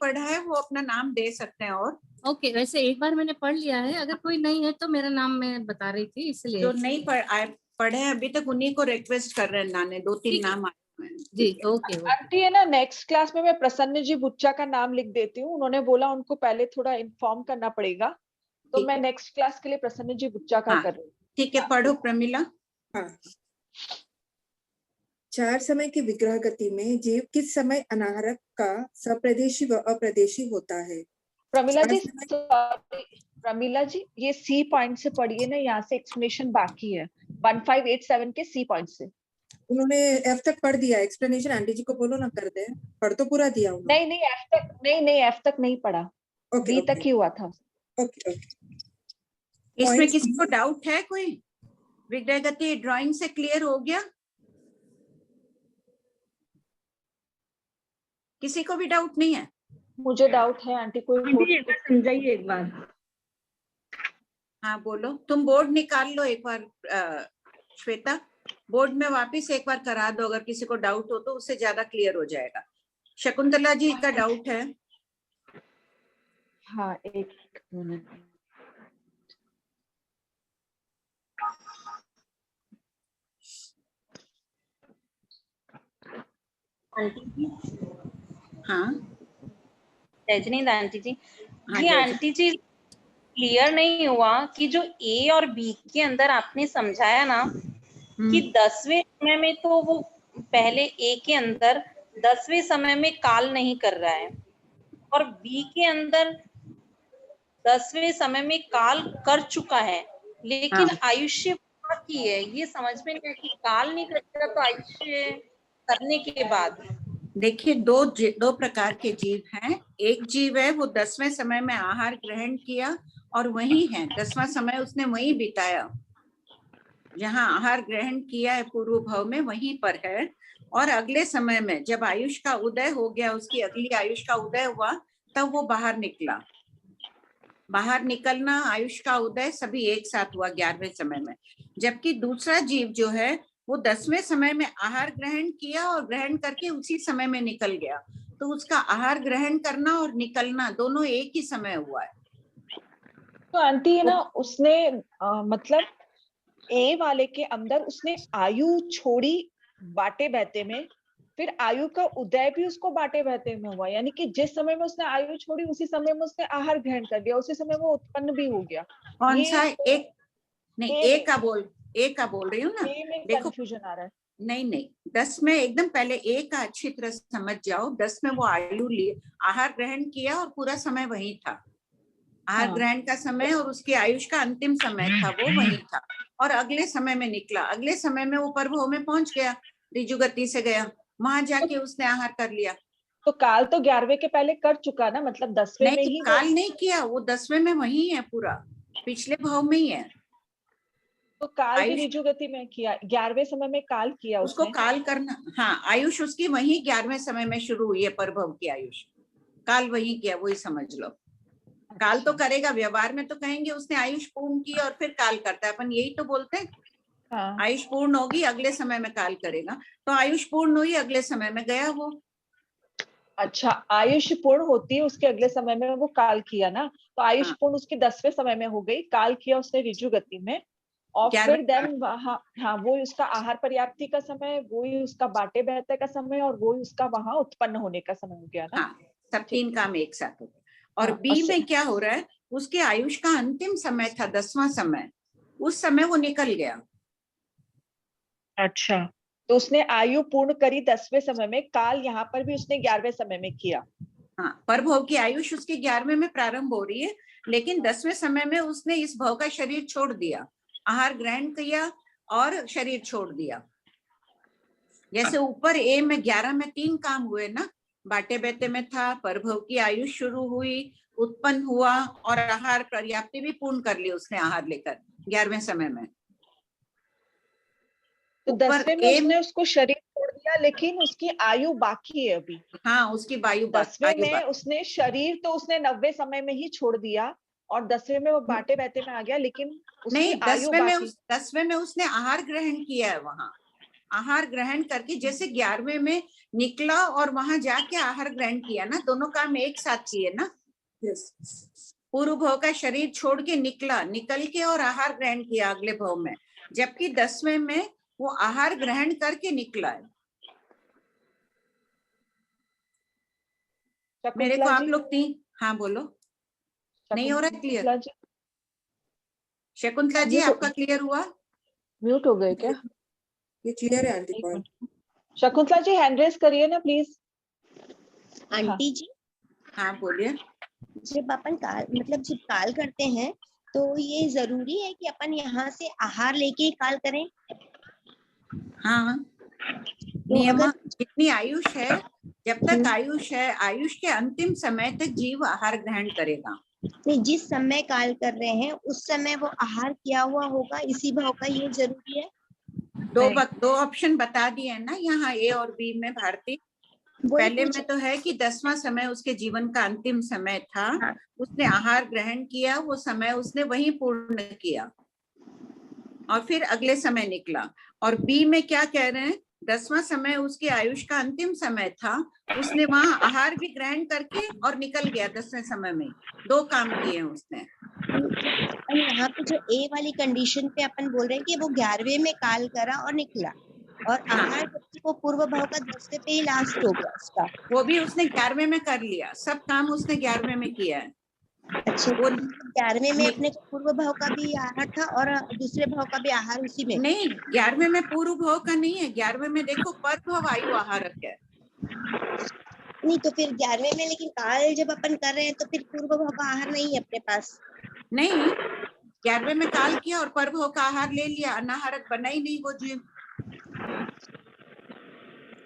पढ़ा है वो अपना नाम दे सकते हैं। और ओके, वैसे एक बार मैंने पढ़ लिया है, अगर कोई नहीं है तो मेरा नाम मैं बता रही थी इसलिए। जो नहीं पढ़े हैं अभी तक उन्हीं को रिक्वेस्ट कर रहे हैं नाने, 2-3 नाम आए हुए हैं। जी ओके। आंटी है ना, नेक्स्ट क्लास में मैं प्रसन्न जी बुच्चा का नाम लिख देती हूँ, उन्होंने बोला उनको पहले थोड़ा इन्फॉर्म करना पड़ेगा, तो मैं नेक्स्ट क्लास के लिए प्रसन्न जी बुच्चा का कर रही हूँ। ठीक है, पढ़ो प्रमिला। हाँ। 4 समय की विग्रह गति में जीव किस समय अनाहरक का सप्रदेशी व अप्रदेशी होता है? प्रमिला जी, प्रमिला जी ये सी पॉइंट से पढ़िए ना, यहाँ से एक्सप्लेनेशन बाकी है 1587 के सी पॉइंट से। उन्होंने एफ तक पढ़ दिया, एक्सप्लेनेशन आंटी जी को बोलो ना कर दे, पढ़ तो पूरा दिया उन्होंने। नहीं एफ तक नहीं, एफ तक नहीं पढ़ा, बी तक ही हुआ था। ओके। इसमें किसी को डाउट है? कोई विग्रह गति ड्राइंग से क्लियर हो गया? किसी को भी डाउट नहीं है? मुझे डाउट है आंटी, कोई समझाइए एक बार। हाँ बोलो, तुम बोर्ड निकाल लो एक बार श्वेता, बोर्ड में वापस एक बार करा दो, अगर किसी को डाउट हो तो उससे ज्यादा क्लियर हो जाएगा। शकुंतला जी का डाउट है? हाँ एक मिनट। आंटी जी, हाँ रजनी आंटी जी, हाँ जी आंटी जी क्लियर नहीं हुआ कि जो ए और बी के अंदर आपने समझाया ना कि 10वें समय में तो वो पहले ए के अंदर 10वें समय में काल नहीं कर रहा है, और बी के अंदर 10वें समय में काल कर चुका है, लेकिन आयुष्य बाकी है। ये समझ में नहीं कि काल नहीं करता तो आयुष्य करने के बाद। देखिए, दो प्रकार के जीव हैं। एक जीव है वो 10वें समय में आहार ग्रहण किया और वही है 10वां समय उसने वही बिताया, जहाँ आहार ग्रहण किया है पूर्व भाव में वहीं पर है। और अगले समय में जब आयुष का उदय हो गया, उसकी अगली आयुष का उदय हुआ, तब वो बाहर निकला। बाहर निकलना, आयुष का उदय सभी एक साथ हुआ 11वें समय में। जबकि दूसरा जीव जो है वो 10वें समय में आहार ग्रहण किया और ग्रहण करके उसी समय में निकल गया, तो उसका आहार ग्रहण करना और निकलना दोनों एक ही समय हुआ है। तो आंटी है ना, उसने मतलब ए वाले के अंदर उसने आयु छोड़ी बाटे बहते में, फिर आयु का उदय भी उसको बाटे बहते में हुआ, यानी कि जिस समय में उसने आयु छोड़ी उसी समय में उसने आहार ग्रहण कर लिया, उसी समय वो उत्पन्न भी हो गया। कौन सा एक? नहीं, ए का बोल रही हूँ ना। देखो कंफ्यूजन आ रहा है। नहीं 10 में एकदम पहले ए का अच्छी तरह समझ जाओ। 10 में वो आयु लिए आहार ग्रहण किया और पूरा समय वही था। आहार ग्रहण का समय और उसकी आयुष का अंतिम समय था वो वही था, और अगले समय में निकला। अगले समय में वो परभव में पहुंच गया, ऋजु गति से गया, वहां जाके उसने आहार कर लिया। तो काल तो 11वें के पहले कर चुका ना, मतलब 10वें में ही काल नहीं किया, वो 10वें में वही है, पूरा पिछले भाव में ही है। तो काल भी ऋजु गति में किया, 11वें समय में काल किया उसको काल करना। हाँ, आयुष उसकी वही 11वें समय में शुरू हुई है, परभव की आयुष। काल वही किया, वही समझ लो। काल तो करेगा, व्यवहार में तो कहेंगे उसने आयुष पूर्ण की और फिर काल करता है, अपन यही तो बोलते हैं। आयुष पूर्ण होगी अगले समय में काल करेगा, तो आयुष पूर्ण हुई अगले समय में गया वो। अच्छा, आयुष पूर्ण होती है उसके अगले समय में वो काल किया ना, तो आयुष पूर्ण उसके 10वें समय में हो गई, काल किया उसने ऋजु गति में, और फिर देन हाँ वो उसका आहार पर्याप्ति का समय, वो ही उसका बाटे बहते का समय, और वो ही उसका वहां उत्पन्न होने का समय हो गया ना। हाँ, सब 3 काम एक साथ हो गए। और बी में क्या हो रहा है, उसके आयुष का अंतिम समय था 10वां समय, उस समय वो निकल गया। अच्छा, तो उसने आयु पूर्ण करी 10वें समय में, काल यहाँ पर भी उसने 11वें समय में किया। हाँ, परभव की आयुष उसके 11वें में प्रारंभ हो रही है, लेकिन 10वें समय में उसने इस भव का शरीर छोड़ दिया, आहार ग्रहण किया और शरीर छोड़ दिया। जैसे ऊपर ए में 11 में 3 काम हुए ना, बाटे बेटे में था, परभव की आयुष शुरू हुई, उत्पन्न हुआ, और आहार पर्याप्ति भी पूर्ण कर ली उसने आहार लेकर 11वें समय में। तो 10वें में उसने उसको शरीर छोड़ दिया, लेकिन उसकी आयु बाकी है अभी। हाँ, उसकी वायु 10वें में उसने शरीर तो उसने 90वें समय में ही छोड़ दिया, और 10वें में वो बाटे बहते में आ गया, लेकिन उसकी आयु बाकी। 10वें में उसने आहार ग्रहण किया है वहां। आहार ग्रहण करके, जैसे 11वें में निकला और वहां जाके आहार ग्रहण किया ना, दोनों काम एक साथ किए ना। Yes. पूर्व भव का शरीर छोड़ के निकल के और आहार ग्रहण किया अगले भव में, जबकि 10वें में वो आहार ग्रहण करके निकला है। मेरे को आप लोग तीन, हाँ बोलो, नहीं हो रहा क्लियर? शकुंतला जी आपका क्लियर हुआ? म्यूट हो गए क्या? ये क्लियर है aunty point. Shakuntala ji hand raise करिए ना प्लीज। आंटी जी, हाँ बोलिए। जब अपन काल मतलब जब काल करते हैं तो ये जरूरी है कि अपन यहाँ से आहार लेके ही काल करें? हाँ, नियम जितनी आयुष है, जब तक आयुष है, आयुष के अंतिम समय तक जीव आहार ग्रहण करेगा। नहीं, जिस समय काल कर रहे हैं उस समय वो आहार किया हुआ होगा, इसी भाव का ये जरूरी है? दो ऑप्शन बता दिए है ना यहाँ ए और बी में भारती। पहले में तो है कि 10वां समय उसके जीवन का अंतिम समय था। हाँ। उसने आहार ग्रहण किया, वो समय उसने वहीं पूर्ण किया और फिर अगले समय निकला। और बी में क्या कह रहे हैं, 10वां समय उसके आयुष का अंतिम समय था, उसने वहां आहार भी ग्रहण करके और निकल गया 10वें समय में। दो काम किए उसने। यहाँ पे जो ए वाली कंडीशन पे अपन बोल रहे हैं कि वो 11वें में काल करा और निकला, और आहार वो पूर्व भाव का 10वें पे ही लास्ट हो गया उसका। वो भी उसने 11वें में कर लिया, सब काम उसने 11वें में किया है। अच्छा, वो 11वें में अपने पूर्व भाव का भी आहार था और दूसरे भाव का भी आहार उसी में? नहीं, 11वें में पूर्व भाव का नहीं है, 11वें में देखो पर भाव आयु आहारक है। नहीं तो फिर 11वें में लेकिन काल जब अपन कर रहे हैं तो फिर पूर्व भाव का आहार नहीं है अपने पास? नहीं, 11वें में काल किया और पर भाव का आहार ले लिया, अनाहारक बना ही नहीं वो जीव।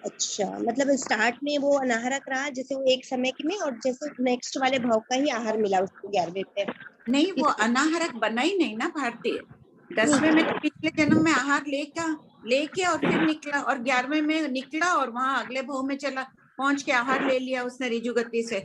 अच्छा, मतलब स्टार्ट में वो अनाहारक रहा, जैसे वो एक समय के में, और जैसे नेक्स्ट वाले भाव का ही आहार मिला उसको 11वें पे। नहीं, वो अनाहारक बना ही नहीं ना भारतीय। 10वें में तो पिछले जन्म में आहार लेके और फिर निकला, और 11वें में निकला और वहां अगले भाव में चला, पहुंच के आहार ले लिया उसने ऋजु गति से।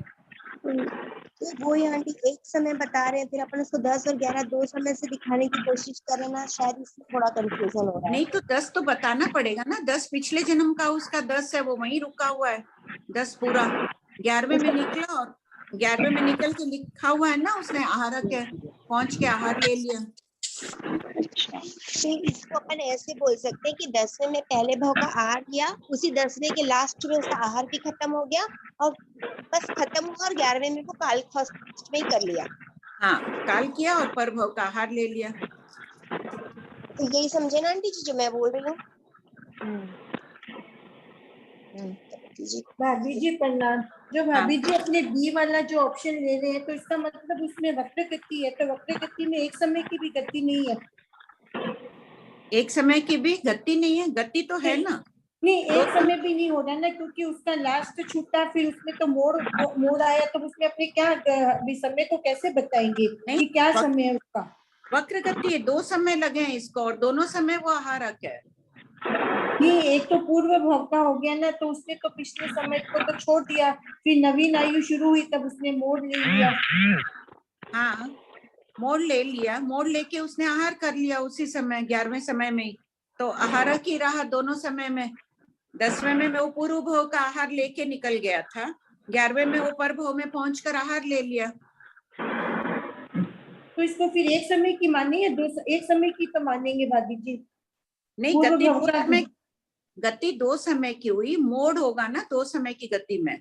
तो वो यहाँ एक समय बता रहे हैं, फिर अपन उसको 10 और 11 दो समय से दिखाने की कोशिश करें ना, शायद इसमें थोड़ा कंफ्यूजन हो रहा है। नहीं तो 10 तो बताना पड़ेगा ना, 10 पिछले जन्म का उसका 10 है, वो वहीं रुका हुआ है 10 पूरा। 11वें में निकला और 11वें में निकल के लिखा हुआ है ना उसने आहारक है, पहुंच के आहार ले लिया। अच्छा, तो इसको अपन ऐसे बोल सकते हैं कि 10वें में पहले भाव का आहार लिया, उसी 10वें के लास्ट में उसका आहार भी खत्म हो गया और बस खत्म हुआ, और 11वें में वो काल फर्स्ट में ही कर लिया। हाँ, काल किया और पर भाव का आहार ले लिया। तो यही समझे ना आंटी जी जो मैं बोल रही हूँ? भाभी जी प्रणाम। जो भाभी जी अपने बी वाला जो ऑप्शन ले रहे हैं, तो इसका मतलब उसमें वक्र गति है, तो वक्र गति में एक समय की भी गति नहीं है? एक समय की भी गति नहीं है, गति तो है ना। नहीं, एक समय भी नहीं हो रहा ना, क्योंकि उसका लास्ट छूटा, फिर उसमें तो मोड़ आया, तो उसमें अपने क्या समय को कैसे बताएंगे कि क्या समय है उसका? वक्र गति है, दो समय लगे हैं इसको और दोनों समय वो आहारक है। नहीं, एक तो पूर्व भोग का हो गया ना, तो उसने तो पिछले समय को तो छोड़ दिया, फिर नवीन आयु शुरू हुई तब उसने मोड़ ले लिया। हाँ, मोड़ ले लिया, मोड़ लेके उसने आहार कर लिया उसी समय 11वें समय में ही, तो आहारक ही रहा दोनों समय में। 10वें में वो पूर्व भोग का आहार लेके निकल गया था, 11वें में वो पर भोग में पहुंचकर आहार ले लिया। तो इसको फिर एक समय की मानेंगे, एक समय की तो मानेंगे भाभी जी? नहीं, गति दो समय की हुई, मोड़ होगा ना दो समय की गति में।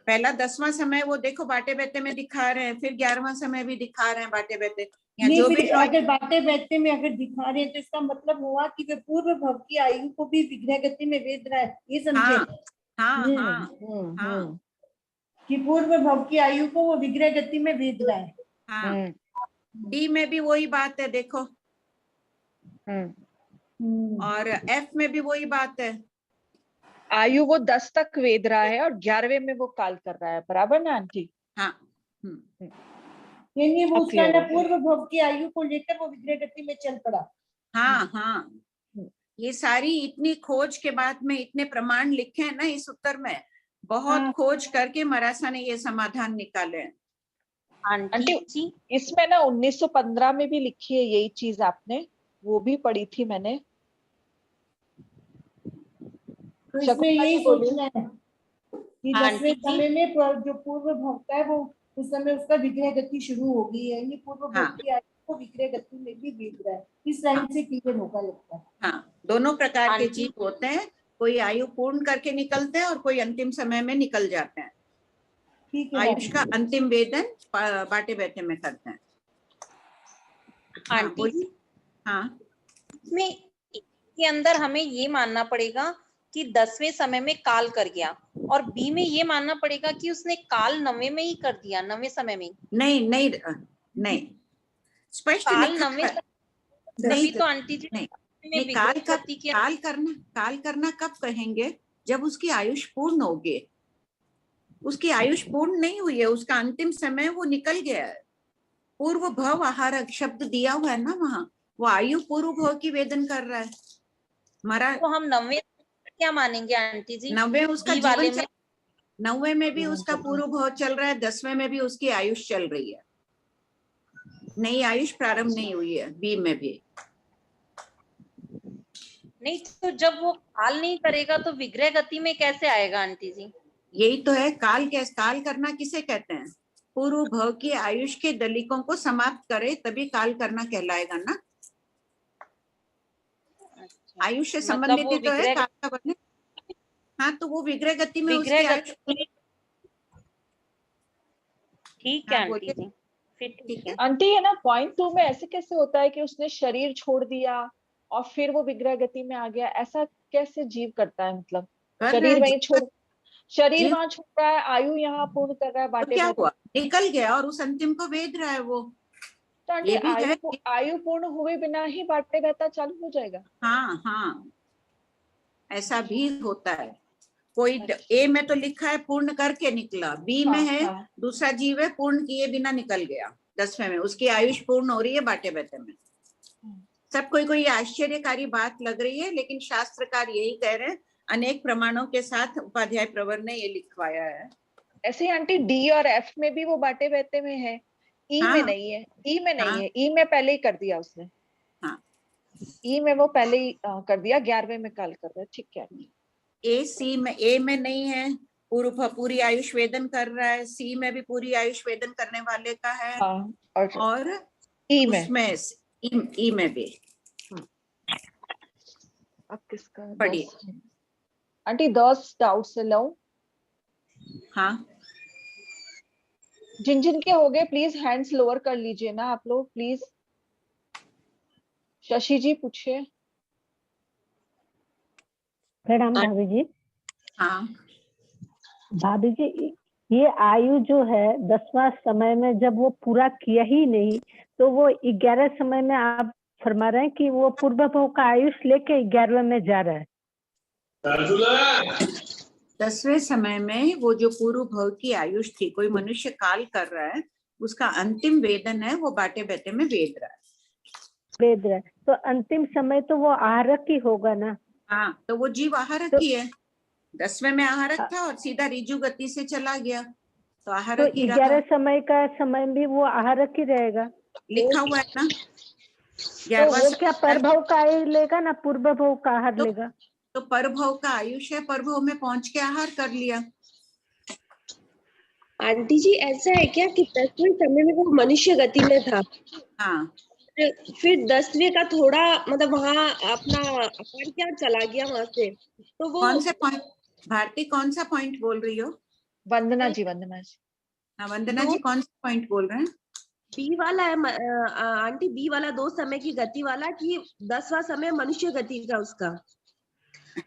पहला 10वां समय वो देखो बाटे बैठे में दिखा रहे हैं, फिर 11वां समय भी दिखा रहे हैं बाटे बैठे। नहीं, फिर अगर बाटे बैठे में अगर दिखा रहे हैं तो इसका मतलब हुआ कि वे पूर्व भव की आयु को भी विग्रह गति में वेद रहा है, ये समझे? हाँ, कि पूर्व भव की आयु को वो विग्रह गति में वेद रहा है। हाँ, डी में भी वही बात है देखो, और एफ में भी वही बात है। आयु वो 10 तक वेद रहा है और 11वें में वो काल कर रहा है, बराबर ना आंटी? हाँ, यानी वो उसका ना पूर्व भव की आयु को लेकर वो विग्रह गति में चल पड़ा। हाँ, ये सारी इतनी खोज के बाद में इतने प्रमाण लिखे हैं ना इस उत्तर में, बहुत खोज करके मरासा ने ये समाधान निकाले। आंटी इसमें ना 1915 में भी लिखी है यही चीज, आपने वो भी पढ़ी थी मैंने। तो इसमें यही सोचना है कि हाँ, 10वें आंटी जी। समय में जो पूर्व भोक्ता है वो उस समय उसका विक्रय गति शुरू हो गई है, ये पूर्व हाँ। भोक्ता आयु को विक्रय गति में भी बीत रहा है। इस लाइन से क्लियर होगा लगता है। हाँ, दोनों प्रकार के आंटी- जीव होते हैं, कोई आयु पूर्ण करके निकलते हैं और कोई अंतिम समय में निकल जाते हैं। ठीक है आयुष का भाभी। अंतिम वेदन बाटे बैठे में करते हैं। हाँ, आंटी बोलिए। जी, हाँ, इसमें के अंदर हमें ये मानना पड़ेगा कि 10वें समय में काल कर गया, और बी में ये मानना पड़ेगा कि उसने काल 9वें में ही कर दिया, 9वें समय में। नहीं नहीं नहीं, स्पष्ट काल लिखा 9वें है। तभी नहीं तो आंटी जी नहीं, में नहीं, काल विक्रय गति के काल करना कब कहेंगे? जब उसकी आयुष पूर्ण होगी। उसकी आयुष पूर्ण नहीं हुई है, उसका अंतिम समय वो निकल गया है। पूर्व भव आहारक शब्द दिया हुआ है ना वहां, वो आयु पूर्व भव की वेदन कर रहा है। मरा तो हम 9वें क्या मानेंगे आंटी जी? 9वें उसका बी जीवन वाले में 9वें में भी उसका पूर्व भव चल रहा है, 10वें में भी उसकी आयुष चल रही है, नई आयुष प्रारंभ नहीं हुई है बी में भी। नहीं, तो जब वो काल नहीं करेगा तो विग्रह गति में कैसे आएगा आंटी जी? यही तो है काल करना किसे कहते हैं? पूर्व भव की आयुष के दलिकों को समाप्त करे तभी काल करना कहलाएगा ना। आयुष से संबंधित वो ही तो है विग्रह काल का वर्णन। हाँ, तो वो विग्रह गति में उसकी विग्रह आयुष। गति। ठीक है हाँ, आंटी बोलिए। जी, फिर ठीक है। आंटी है ना, पॉइंट 2 में ऐसे कैसे होता है कि उसने शरीर छोड़ दिया और फिर वो विग्रह गति में आ गया? ऐसा कैसे जीव करता है? मतलब कर रहा शरीर है वहीं छोड़, शरीर जीव। वहां छोड़ रहा है, आयु यहाँ पूर्ण कर रहा है तो बाटे क्या बैठे। हुआ? निकल गया और उस अंतिम को वेद रहा है वो। तो आंटी ये भी है। आयु पूर्ण हुए बिना ही बाटे बहता चालू हो जाएगा? हाँ हाँ, ऐसा भी होता है। कोई ए में तो लिखा है पूर्ण करके निकला, बी में है दूसरा जीव है पूर्ण किए बिना निकल गया, 10वें में उसकी आयुष पूर्ण हो रही है बाटे बैठे में। सब कोई आश्चर्यकारी बात लग रही है, लेकिन शास्त्रकार यही कह रहे हैं, अनेक प्रमाणों के साथ उपाध्याय प्रवर ने ये लिखवाया है। ऐसे ही आंटी डी और एफ में भी वो बाटे बहते में है, ई हाँ, में नहीं है, ई में नहीं हाँ, है, ई में पहले ही कर दिया उसने। हाँ, ई में वो पहले ही कर दिया, 11वें में काल कर रहा है। ठीक है। ए में नहीं है, पूरी आयुष वेदन कर रहा है, सी में भी पूरी आयुष वेदन करने वाले का है, और ई में, उसमें ई में भी। अब किसका? पढ़िए। आंटी 10 डाउट से लो। हाँ, जिन जिन के हो गए प्लीज हैंड्स लोअर कर लीजिए ना आप लोग प्लीज। शशि जी पूछिए। प्रणाम भाभी जी। हाँ, भाभी जी, ये आयु जो है 10वां समय में जब वो पूरा किया ही नहीं, तो वो 11 समय में आप फरमा रहे हैं कि वो पूर्व भव का आयुष लेके 11वें में जा रहा है। 10वें समय में वो जो पूर्व भव की आयुष थी, कोई मनुष्य काल कर रहा है, उसका अंतिम वेदन है, वो बाटे बैठे में वेद रहा है। तो अंतिम समय तो वो आहारक ही होगा ना। हाँ, तो वो जीव आहारक ही है। 10वें में आहारक था और सीधा रिजु गति से चला गया, तो आहारक ही रहा। 11 समय का समय भी वो आहारक ही रहेगा, लिखा हुआ है ना। तो वो क्या परभव का आयु लेगा ना पूर्व भव का आहार लेगा? तो परभव का आयुष है, परभव में पहुंच के आहार कर लिया। आंटी जी ऐसा है क्या कि 10वें समय में वो मनुष्य गति में था? हाँ, फिर 10वें का थोड़ा मतलब वहाँ अपना आहार क्या चला गया वहां से, तो वो कौन सा पॉइंट भारती, कौन सा पॉइंट बोल रही हो? वंदना जी, वंदना जी। हाँ, वंदना जी कौन सा पॉइंट बोल रहे हैं? बी वाला है आंटी, बी वाला 2 समय की गति वाला कि 10वां समय मनुष्य गति का उसका।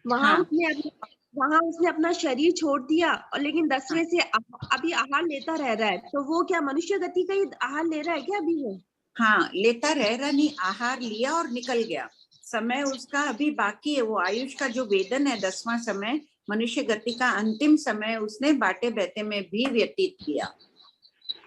वहां उसने अपना शरीर छोड़ दिया, और लेकिन 10वें से अभी आहार लेता रह रहा है, तो वो क्या मनुष्य गति का ही आहार ले रहा है क्या अभी वो? हाँ, लेता रह रहा नहीं, आहार लिया और निकल गया। समय उसका अभी बाकी है। वो आयुष का जो वेदन है 10वां समय, मनुष्य गति का अंतिम समय उसने बाटे बैठे में भी व्यतीत किया।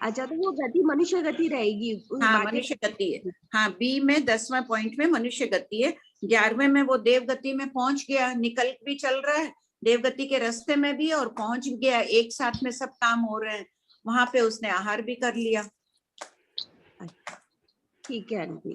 अच्छा, तो वो गति मनुष्य गति रहेगी? हाँ, मनुष्य गति है। हाँ, बी में 10वां पॉइंट में मनुष्य गति है। 11वें में वो देव गति में पहुंच गया, निकल भी चल रहा है, देवगति के रास्ते में भी और पहुंच गया, एक साथ में सब काम हो रहे हैं। वहां पे उसने आहार भी कर लिया। ठीक है आंटी।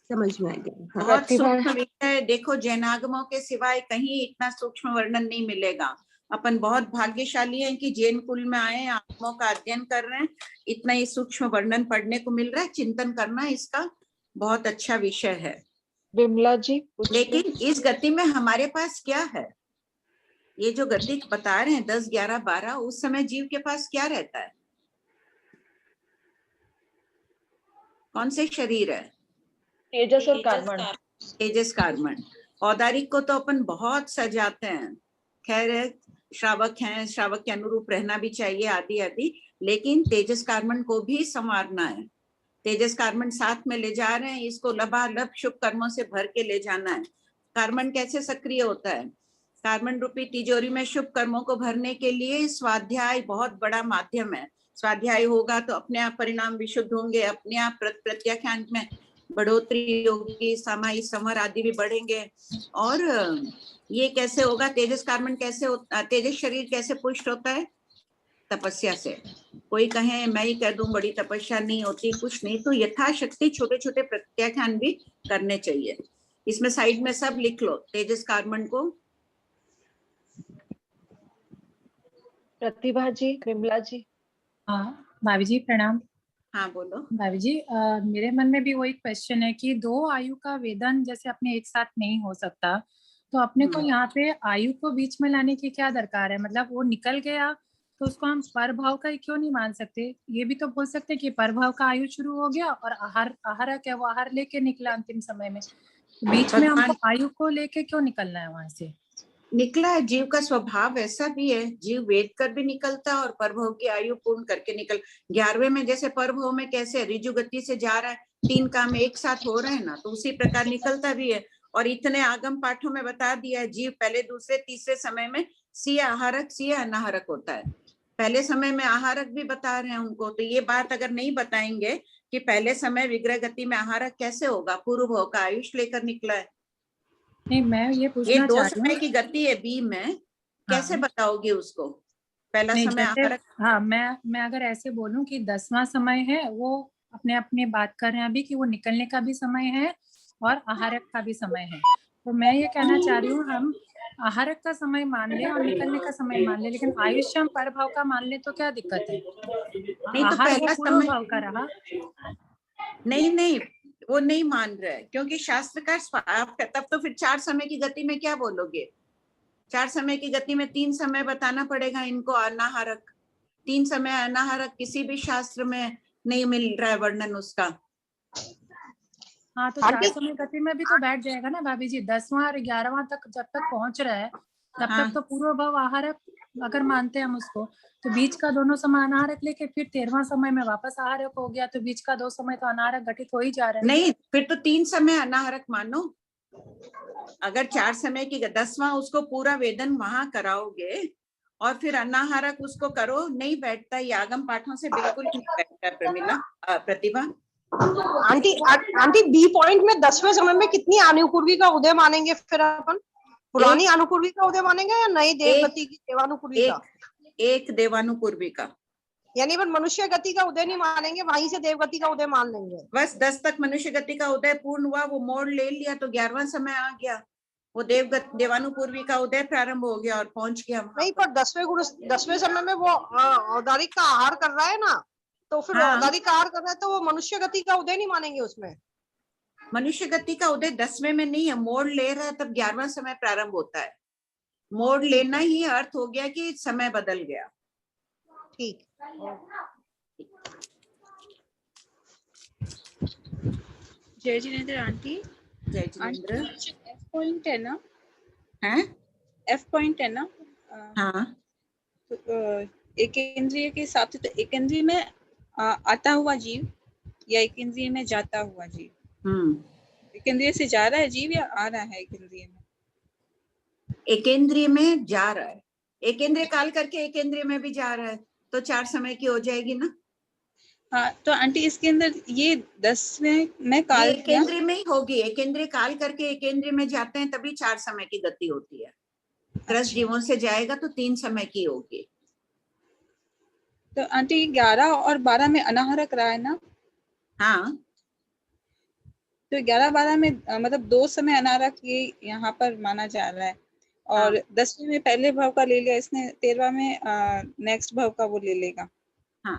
समझ में आ गया। हाँ। बहुत प्रतिभा। सूक्ष्म विषय है। देखो जैनागमों के सिवाय कहीं इतना सूक्ष्म वर्णन नहीं मिलेगा। अपन बहुत भाग्यशाली हैं कि जैन कुल में आए, आगमों का अध्ययन कर रहे हैं, इतना ही सूक्ष्म वर्णन पढ़ने को मिल रहा है। चिंतन करना इसका बहुत अच्छा विषय है। विमला जी पूछिए। लेकिन इस गति में हमारे पास क्या है? ये जो गति बता रहे हैं 10, 11, 12, उस समय जीव के पास क्या रहता है? कौन से शरीर है? तेजस और कार्बन। तेजस कार्बन। औदारिक को तो अपन बहुत सजाते हैं, खैर श्रावक हैं, श्रावक के अनुरूप रहना भी चाहिए आदि आदि, लेकिन तेजस कार्बन को भी संवारना है। तेजस कार्बन साथ में ले जा रहे हैं, इसको लबालब शुभ कर्मों से भर के ले जाना है। कार्बन कैसे सक्रिय होता है? कार्बन रूपी तिजोरी में शुभ कर्मों को भरने के लिए स्वाध्याय बहुत बड़ा माध्यम है। स्वाध्याय होगा तो अपने आप परिणाम विशुद्ध होंगे, अपने आप प्रत्याख्यान में बढ़ोतरी होगी, सामायिक समर आदि भी बढ़ेंगे। और ये कैसे होगा? तेजस कार्बन कैसे तेजस शरीर कैसे पुष्ट होता है? तपस्या से। कोई कहे मैं ही कह दूं बड़ी तपस्या नहीं होती, कुछ नहीं, तो यथाशक्ति छोटे छोटे प्रत्याख्यान भी करने चाहिए। इसमें साइड में सब लिख लो तेजस कार्बन को। प्रतिभा जी, विमला जी। हाँ भाभी जी प्रणाम। हाँ बोलो। भाभी जी मेरे मन में भी वही क्वेश्चन है कि 2 आयु का वेदन जैसे अपने एक साथ नहीं हो सकता, तो अपने को यहाँ पे आयु को बीच में लाने की क्या दरकार है? मतलब वो निकल गया तो उसको हम परभाव का ही क्यों नहीं मान सकते? ये भी तो बोल सकते कि परभाव का आयु शुरू हो गया और आहार क्या, वो आहार लेके निकला अंतिम समय में, बीच में हमको आयु को लेके क्यों निकलना है वहां से? निकला है, जीव का स्वभाव ऐसा भी है। जीव वेद कर भी निकलता है और परभव की आयु पूर्ण करके निकल। 11वें में जैसे परभव में कैसे ऋजु गति से जा रहा है, 3 काम एक साथ हो रहे हैं ना, तो उसी प्रकार निकलता भी है। और इतने आगम पाठों में बता दिया है, जीव पहले दूसरे तीसरे समय में सीय आहारक सीय अनाहारक होता है। पहले समय में आहारक भी बता रहे हैं उनको। तो ये बात अगर नहीं बताएंगे कि पहले समय विग्रह गति में आहारक कैसे होगा, पूर्व भव का आयुष लेकर निकला है। नहीं मैं ये पूछना ये 2 चाह रही समय हूँ की गति है बी में, कैसे बताओगे उसको? पहला नहीं, समय जैसे आहारक। हाँ मैं अगर ऐसे बोलूं कि 10वां समय है, वो अपने बात कर रहे हैं अभी कि वो निकलने का भी समय है और आहारक का भी समय है, तो मैं ये कहना चाह रही हूँ हम आहारक का समय मान लें और निकलने का समय मान लें, लेकिन आयुष्यम परभाव का मान लें तो क्या दिक्कत है? नहीं तो आहार वो पहला पूर्व समय भाव का रहा। नहीं वो नहीं मान रहे, क्योंकि शास्त्रकार तब तो फिर 4 समय की गति में क्या बोलोगे? 4 समय की गति में 3 समय बताना पड़ेगा इनको अनाहारक। 3 समय अनाहारक किसी भी शास्त्र में नहीं मिल रहा है वर्णन उसका। हाँ तो 4 समय गति में भी तो बैठ जाएगा ना भाभी जी। 10वां और 11वां तक जब तक पहुंच रहा है तब तक तो पूर्व भाव आहारक अगर मानते हैं हम उसको, तो बीच का दोनों समय अनाहारक लेके फिर 13वां समय में वापस आहारक हो गया, तो बीच का 2 समय तो अनाहारक घटित हो ही जा रहा है। नहीं, फिर तो 3 समय अनाहारक मानो। अगर 4 समय की 10वां उसको पूरा वेदन वहां कराओगे और फिर अनाहारक उसको करो, नहीं बैठता। ये आगम पाठों से बिल्कुल नहीं बैठता। प्रमिला, प्रतिभा। आंटी बी पॉइंट में 10वें समय में कितनी अनुपूर्वी का उदय मानेंगे फिर अपन? पुरानी अनुपूर्वी का उदय मानेंगे या नई देवगति की देवानुपूर्वी का? एक देवानुपूर्वी का, यानी अपन मनुष्य गति का उदय नहीं मानेंगे, वहीं से देवगति का उदय मान लेंगे। बस 10 तक मनुष्य गति का उदय पूर्ण हुआ, वो मोड़ ले लिया तो 11वां समय आ गया, वो देवानुपूर्वी का उदय प्रारंभ हो गया और पहुंच गया। नहीं, पर 10वें समय में वो औदारिक का आहार कर रहा है ना, तो फिर औदारिक का आहार कर रहा है तो वो मनुष्य गति का उदय नहीं मानेंगे उसमें? मनुष्य गति का उदय 10वें में नहीं है, मोड़ ले रहा है तब 11वां समय प्रारंभ होता है। मोड़ लेना ही अर्थ हो गया कि समय बदल गया। ठीक। जय जिनेंद्र आंटी। जय जिनेंद्र। एफ पॉइंट है ना? हैं? एफ पॉइंट है ना? हाँ। तो एक इंद्रिय के हिसाब से तो एक इंद्रिय में आता हुआ जीव या एक इंद्रिय में जाता हुआ जीव? एक इंद्रिय से जा रहा है जीव या आ रहा है एक इंद्रिय में? एक इंद्रिय में जा रहा है, एक इंद्रिय काल करके एक इंद्रिय में भी जा रहा है, तो 4 समय की हो जाएगी ना। हाँ तो आंटी इसके अंदर ये 10वें में काल एक इंद्रिय में ही होगी। एक इंद्रिय काल करके एक इंद्रिय में जाते हैं तभी 4 समय की गति होती है। 10 जीवों से जाएगा तो 3 समय की होगी। तो आंटी 11 और 12 में अनाहारक रहा है ना? हाँ। तो 11-12 में मतलब 2 समय अनारक ये यहाँ पर माना जा रहा है, और 10वें में पहले भाव का ले लिया इसने, 13वां में नेक्स्ट भाव का वो ले लेगा। हाँ,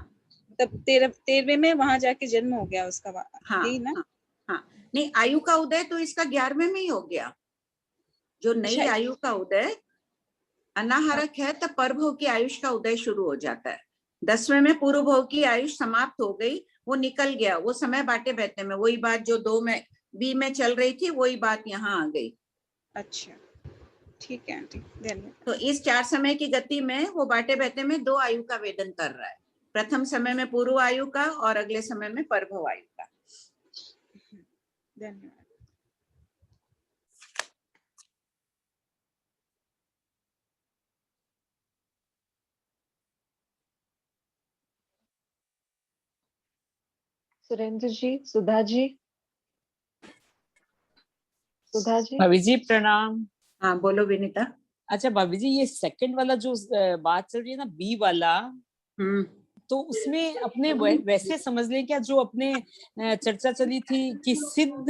तब 13वें में वहां जाके जन्म हो गया उसका, हाँ, यही ना? हाँ, नहीं, आयु का उदय तो इसका 11वें में ही हो गया। जो नई आयु का उदय अनाहरक है, तब परभव की आयुष का उदय शुरू हो जाता है। 10वें में पूर्व भव की आयुष समाप्त हो गई, वो निकल गया, वो समय बाटे बहते में, वही बात जो 2 में बी में चल रही थी, वही बात यहाँ आ गई। अच्छा, ठीक है आंटी, धन्यवाद। तो इस 4 समय की गति में वो बाटे बहते में 2 आयु का वेदन कर रहा है। प्रथम समय में पूर्व आयु का और अगले समय में परभव आयु का। धन्यवाद। सुरेंद्र जी, सुधा जी, सुधा जी। भाभी जी प्रणाम। हाँ बोलो विनीता। अच्छा भाभी जी, ये सेकंड वाला जो बात चल रही है ना, बी वाला, तो उसमें अपने वैसे समझ लें क्या, जो अपने चर्चा चली थी कि सिद्ध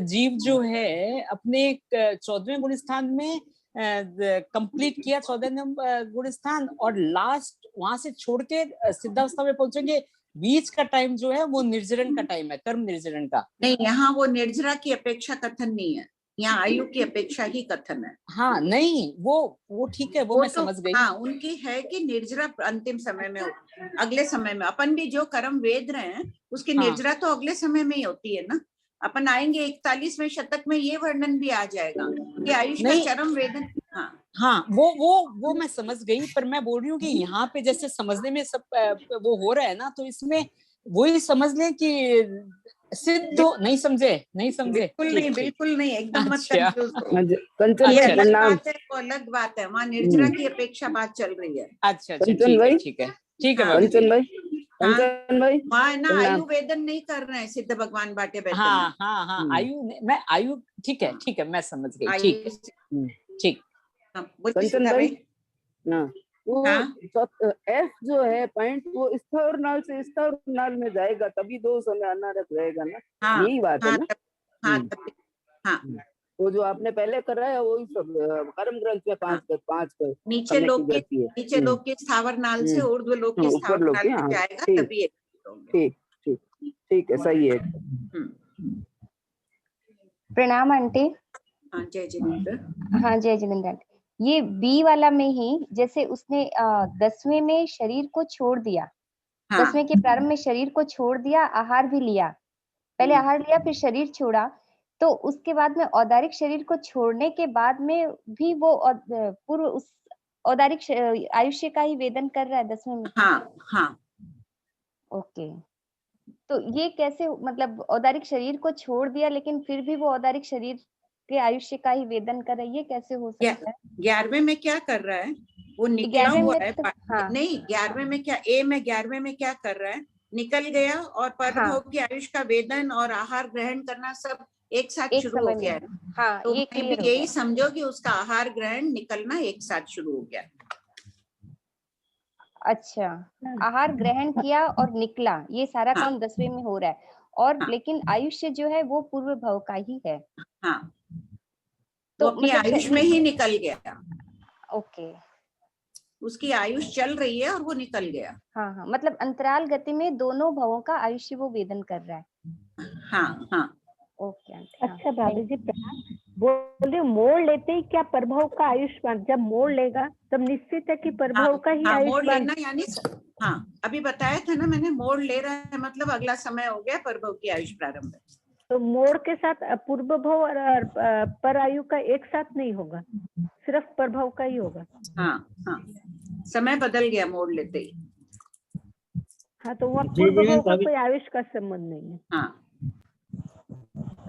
जीव जो है अपने 14वें गुण स्थान में कंप्लीट किया, 14वें गुण स्थान, और लास्ट वहां से छोड़ के सिद्धावस्था में पहुंचेंगे, बीच का टाइम जो है वो निर्जरण का टाइम है, कर्म निर्जरण का। नहीं, यहाँ वो निर्जरा की अपेक्षा कथन नहीं है, यहाँ आयु की अपेक्षा ही कथन है। हाँ नहीं, वो ठीक है, वो मैं तो, समझ गई। हाँ, उनकी है कि निर्जरा अंतिम समय में, अगले समय में अपन भी जो कर्म वेद रहे हैं उसकी निर्जरा तो अगले समय में ही होती है ना। अपन आएंगे 41वें शतक में, ये वर्णन भी आ जाएगा कि आयुष का चरम वेदन। हाँ वो मैं समझ गई, पर मैं बोल रही हूँ कि यहाँ पे जैसे समझने में सब वो हो रहा है ना, तो इसमें वही समझ लें कि सिद्ध नहीं समझे। बिल्कुल नहीं, बिल्कुल नहीं, एकदम मत कंफ्यूज हो। कंचन ये भाई अलग प्रणाम। बात है, वो अलग बात है, वहाँ निर्जरा की अपेक्षा बात चल रही है। अच्छा, ठीक है कंचन भाई, कंचन भाई वहाँ ना आयु वेदन नहीं कर रहे हैं सिद्ध भगवान बाटे बैठे। हाँ आयु ठीक है, मैं समझ गई। ठीक कंचन भाई, वो एफ जो है पॉइंट, वो स्थूर नाल से स्थूर नाल में जाएगा, तभी 2 समय अनारक रहेगा ना। यही बात है ना। वो जो आपने पहले कराया वही सब कर्म ग्रंथ में 5 कर नीचे लोग के स्थावर नाल से ऊर्ध्व लोक के स्थावर नाल में जाएगा, तभी ठीक है, सही है। प्रणाम आंटी। हाँ जय जिनेंद्र। हाँ जय जिनेंद्र। ये बी वाला में ही जैसे उसने 10वें में शरीर को छोड़ दिया, 10वें के प्रारंभ में शरीर को छोड़ दिया, आहार भी लिया, पहले आहार लिया फिर शरीर छोड़ा, तो उसके बाद में औदारिक शरीर को छोड़ने के बाद में भी वो पूर्व उस औदारिक आयुष्य का ही वेदन कर रहा है 10वें में। हाँ। ओके, तो ये कैसे, मतलब औदारिक शरीर को छोड़ दिया लेकिन फिर भी वो औदारिक शरीर के आयुष्य का ही वेदन कर रहा है, ये कैसे हो सकता है? 11वें में क्या कर रहा है, वो निकला हुआ है। नहीं, 11वें में क्या, ए में 11वें में क्या कर रहा है, निकल गया, और परभव की आयुष का वेदन और आहार ग्रहण करना सब एक साथ शुरू हो गया है। तो यही समझो कि उसका आहार ग्रहण निकलना एक साथ शुरू हो गया। अच्छा, आहार ग्रहण किया और निकला, ये सारा काम 10वें में हो रहा है, और लेकिन आयुष्य जो है वो पूर्व भव का ही है। तो अपनी आयुष में ही निकल गया। ओके, उसकी आयुष चल रही है और वो निकल गया। हाँ, मतलब अंतराल गति में दोनों भवों का आयुष्य वो वेदन कर रहा है। हाँ। ओके। अच्छा भाभी जी बोल रही, मोड़ लेते ही क्या प्रभाव का आयुष्मान, जब मोड़ लेगा तब निश्चित है कि प्रभाव का ही मोड़ लेना, यानी अभी बताया था ना मैंने, मोड़ ले रहा है मतलब अगला समय हो गया प्रभव की आयुष प्रारंभ है। तो मोड़ के साथ पूर्व भव और पर आयु का एक साथ नहीं होगा, सिर्फ प्रभाव का ही होगा। हाँ, समय बदल गया मोड़ लेते ही। हाँ, तो वह पूर्व भव का कोई आयुष का संबंध नहीं है।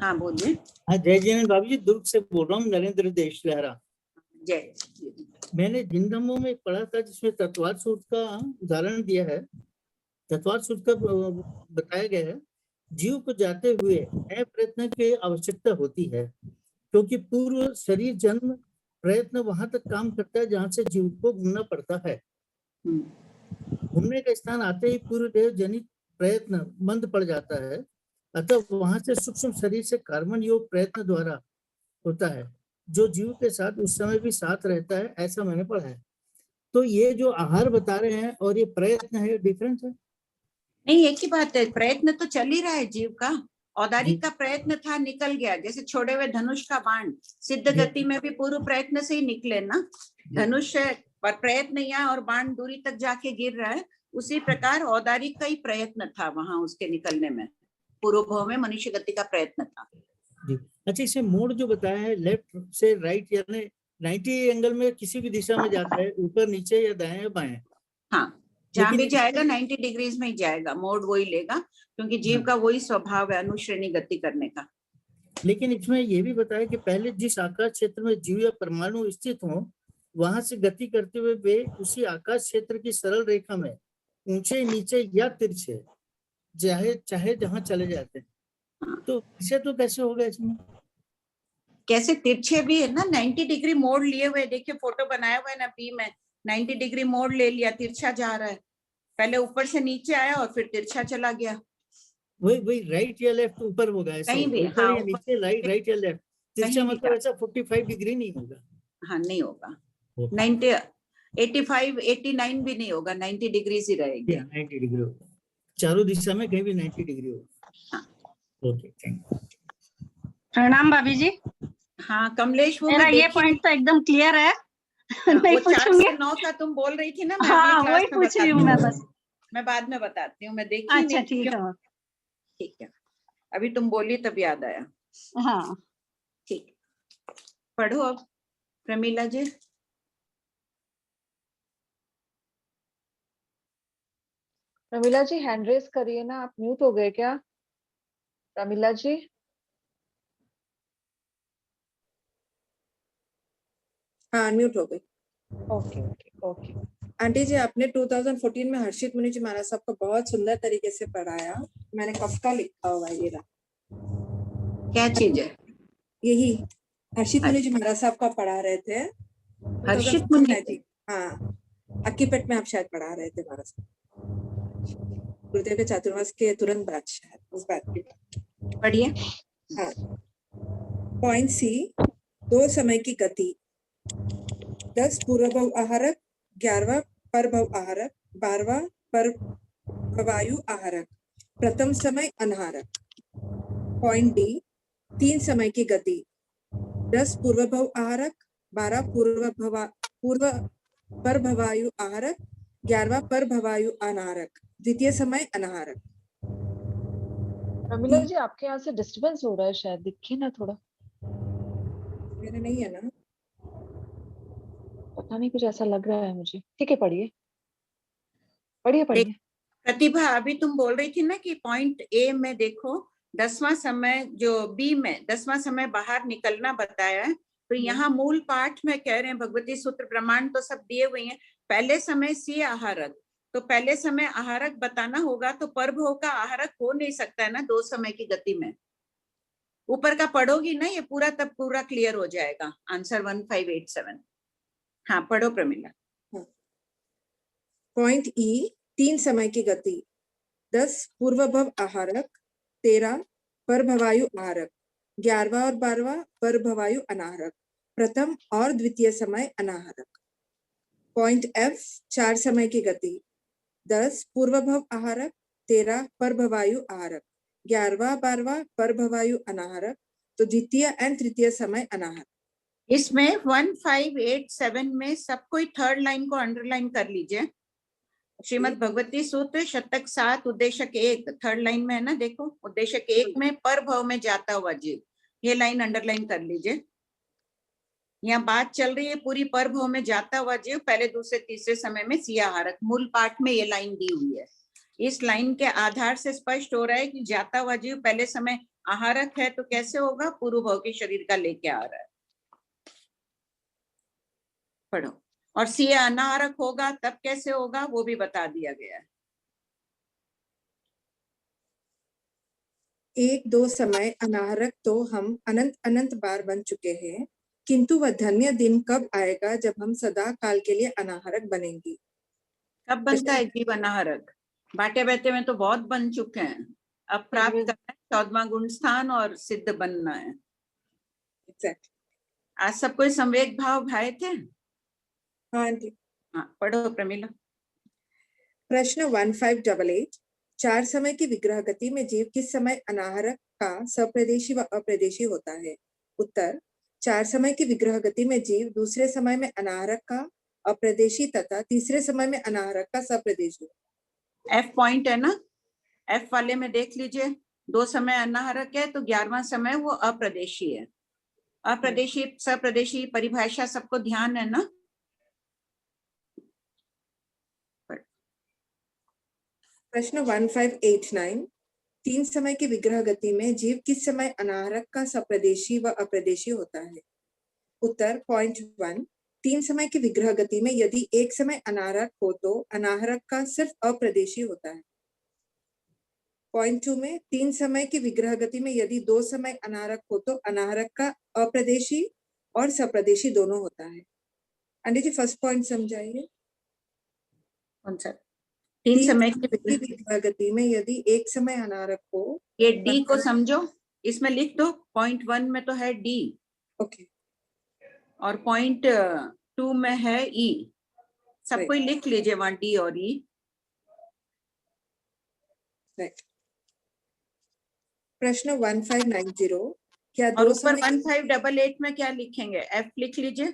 हाँ बोलिए। हाँ जय जैन भाभी जी, दुर्ग से बोल रहा हूँ, नरेंद्र देश लहरा। जय। मैंने जिन धम्मों में पढ़ा था जिसमें तत्वार सूत्र का उदाहरण दिया है, तत्वार सूत्र का बताया गया है, जीव को जाते हुए प्रयत्न की आवश्यकता होती है, क्योंकि पूर्व शरीर जन्म प्रयत्न वहां तक काम करता है जहां से जीव को घूमना पड़ता है। घूमने का स्थान आते ही पूर्व देह जनित प्रयत्न मंद पड़ जाता है, अतः वहां से सूक्ष्म शरीर से कार्बन योग प्रयत्न द्वारा होता है, जो जीव के साथ उस समय भी साथ रहता है, ऐसा मैंने पढ़ा है। तो ये जो आहार बता रहे हैं और ये प्रयत्न है, डिफरेंस है? नहीं, एक ही बात है, प्रयत्न तो चल ही रहा है जीव का। औदारिक का प्रयत्न था, निकल गया, जैसे छोड़े हुए धनुष का बाण, सिद्ध गति में भी पूर्व प्रयत्न से ही निकले ना, धनुष पर प्रयत्न या और बाण दूरी तक जाके गिर रहा है, उसी प्रकार औदारिक का ही प्रयत्न था वहां उसके निकलने में, पूर्व भाव में मनुष्य गति का प्रयत्न था। अच्छा, इसे मोड जो बताया है लेफ्ट से राइट, यानी 90 एंगल में किसी भी दिशा में जाता है, ऊपर नीचे या दाएं या बाएं? हाँ, जहां भी जाएगा 90 डिग्रीज में ही जाएगा, मोड वही लेगा, क्योंकि जीव का वही स्वभाव है अनुश्रेणी गति करने का। लेकिन इसमें ये भी बताया कि पहले जिस आकाश क्षेत्र में जीव या परमाणु स्थित हो, वहां से गति करते हुए वे उसी आकाश क्षेत्र की सरल रेखा में ऊंचे नीचे या तिरछे चाहे जहां चले जाते हैं। तो इसे तो कैसे होगा इसमें? कैसे तिरछे भी है ना, 90 डिग्री मोड़ लिए हुए, देखिए फोटो बनाया हुआ है ना बी में, 90 डिग्री मोड़ ले लिया, तिरछा जा रहा है, पहले ऊपर से नीचे आया और फिर तिरछा चला गया। वही राइट या लेफ्ट ऊपर होगा ऐसा, कहीं भी, ऊपर या नीचे, राइट या लेफ्ट, तिरछा मतलब ऐसा 45 डिग्री नहीं होगा। हाँ, नहीं होगा, 90 85 89 भी नहीं होगा, 90 डिग्री ही रहेगी। 90 डिग्री होगा, चारों दिशा में कहीं भी 90 डिग्री होगा। Okay, thank you. प्रणाम भाभी जी। हाँ कमलेश, वो मेरा ये पॉइंट तो एकदम क्लियर है। नहीं वो 4 पूछूंगी। से 9 का तुम बोल रही थी ना, मैं हाँ, अगली वही क्लास में पूछ रही हूँ मैं बस। मैं बाद में बताती हूँ, मैं देखी अच्छा नहीं। ठीक है, ठीक है, अभी तुम बोली तब याद आया। हाँ ठीक, पढ़ो अब प्रमीला जी। प्रमीला जी हैंड रेस करिए ना, आप म्यूट हो गए क्या प्रमीला जी? हाँ, म्यूट हो गई। Okay okay okay. आंटी जी, आपने 2014 में हर्षित मुनि जी महाराज साहब को बहुत सुंदर तरीके से पढ़ाया, मैंने कफ्का लिखा हुआ है, ये रहा। क्या चीज है? यही हर्षित मुनि जी महाराज साहब का पढ़ा रहे थे। हर्षित मुनि जी, हाँ, अक्कीपेट में आप शायद पढ़ा रहे थे महाराज साहब, गुरुदेव के चातुर्मास के तुरंत बाद, शायद उस बात की। पढ़िए। हाँ, पॉइंट सी, 2 समय की गति, 10 पूर्वभव आहारक, 11वां परभव आहारक, 12वां परभवायु आहारक, प्रथम समय अनाहारक। पॉइंट डी, 3 समय की गति, 10 पूर्वभव आहारक, 12 पूर्व परभवायु आहारक, 11वां परभवायु अनाहारक, द्वितीय समय अनाहारक। प्रमीला जी, आपके यहाँ से डिस्टरबेंस हो रहा है शायद, दिखिए ना थोड़ा। मेरे नहीं है ना, पता नहीं, कुछ ऐसा लग रहा है मुझे। ठीक है, पढ़िए पढ़िए पढ़िए। प्रतिभा, अभी तुम बोल रही थी ना कि पॉइंट ए में देखो 10वां समय, जो बी में 10वां समय बाहर निकलना बताया है, तो यहाँ मूल पाठ में कह रहे हैं, भगवती सूत्र प्रमाण तो सब दिए हुए हैं, पहले समय सी आहारक, तो पहले समय आहारक बताना होगा, तो परभव का आहारक हो नहीं सकता है ना 2 समय की गति में। ऊपर का पढ़ोगी ना ये पूरा, तब पूरा क्लियर हो जाएगा आंसर 1587। हाँ, पढ़ो प्रमीला। पॉइंट ई, 3 समय की गति, 10 पूर्वभव आहारक, 13 परभवायु आहारक, 11वां और 12वां परभवायु अनाहारक, प्रथम और द्वितीय समय अनाहारक। पॉइंट एफ, 4 समय की गति, 10 पूर्वभव आहारक, 13 परभवायु आहारक, 11वां 12वां परभवायु अनाहारक, तो द्वितीय एंड तृतीय समय अनाहारक। इसमें 1587 में सब कोई थर्ड लाइन को अंडरलाइन कर लीजिए। श्रीमद् भगवती सूत्र शतक 7 उद्देशक 1 थर्ड लाइन में है ना, देखो उद्देशक 1 में परभव में जाता हुआ जीव, ये लाइन अंडरलाइन कर लीजिए। यहाँ बात चल रही है पूरी परभव में जाता हुआ जीव, पहले दूसरे तीसरे समय में सिया आहारक, मूल पाठ में ये लाइन दी हुई है। इस लाइन के आधार से स्पष्ट हो रहा है कि जाता हुआ जीव पहले समय आहारक है, तो कैसे होगा, पूर्व भव के शरीर का लेके आ रहा है। पढ़ो। और सिया अनाहारक होगा तब कैसे होगा, वो भी बता दिया गया है। 1-2 समय अनाहारक तो हम अनंत अनंत बार बन चुके हैं, किंतु वह धन्य दिन कब आएगा जब हम सदा काल के लिए अनाहारक बनेंगे। कब बनता है जीव अनाहारक? बाटे बैठे में तो बहुत बन चुके हैं, अब प्राप्त करना है 14वां गुण स्थान और सिद्ध बनना है। एग्जैक्टली। आज सब कोई संवेग भाव भाई थे? हाँ जी। हाँ, पढ़ो प्रमीला। प्रश्न 1588, चार समय की विग्रह गति में जीव किस समय अनाहरक का सप्रदेशी व अप्रदेशी होता है? उत्तर, चार समय की विग्रह गति में जीव दूसरे समय में अनाहरक का अप्रदेशी तथा तीसरे समय में अनाहरक का सप्रदेशी। एफ पॉइंट है ना, एफ वाले में देख लीजिए, 2 समय अनाहरक है तो 11वां समय वो अप्रदेशी है। अप्रदेशी सप्रदेशी परिभाषा सबको ध्यान है ना? प्रश्न 1589, तीन समय की विग्रह गति में जीव किस समय अनाहरक का सप्रदेशी व अप्रदेशी होता है? उत्तर, पॉइंट 1, तीन समय की विग्रह गति में यदि एक समय अनाहरक हो तो अनाहरक का सिर्फ अप्रदेशी होता है। पॉइंट 2 में, तीन समय की विग्रह गति में यदि 2 समय अनाहरक हो तो अनाहरक का अप्रदेशी और सप्रदेशी दोनों होता है। आंटी जी फर्स्ट पॉइंट समझाइए। कौन सा? तीन समय की विग्रह गति में यदि एक समय अनाहरक हो, ये डी को समझो, इसमें लिख दो। पॉइंट 1 में तो है डी, ओके, और पॉइंट 2 में है ई। सब कोई लिख लीजिए वहां डी और ई। प्रश्न 1590, क्या और दो ऊपर समय 1588 में क्या लिखेंगे? एफ लिख लीजिए,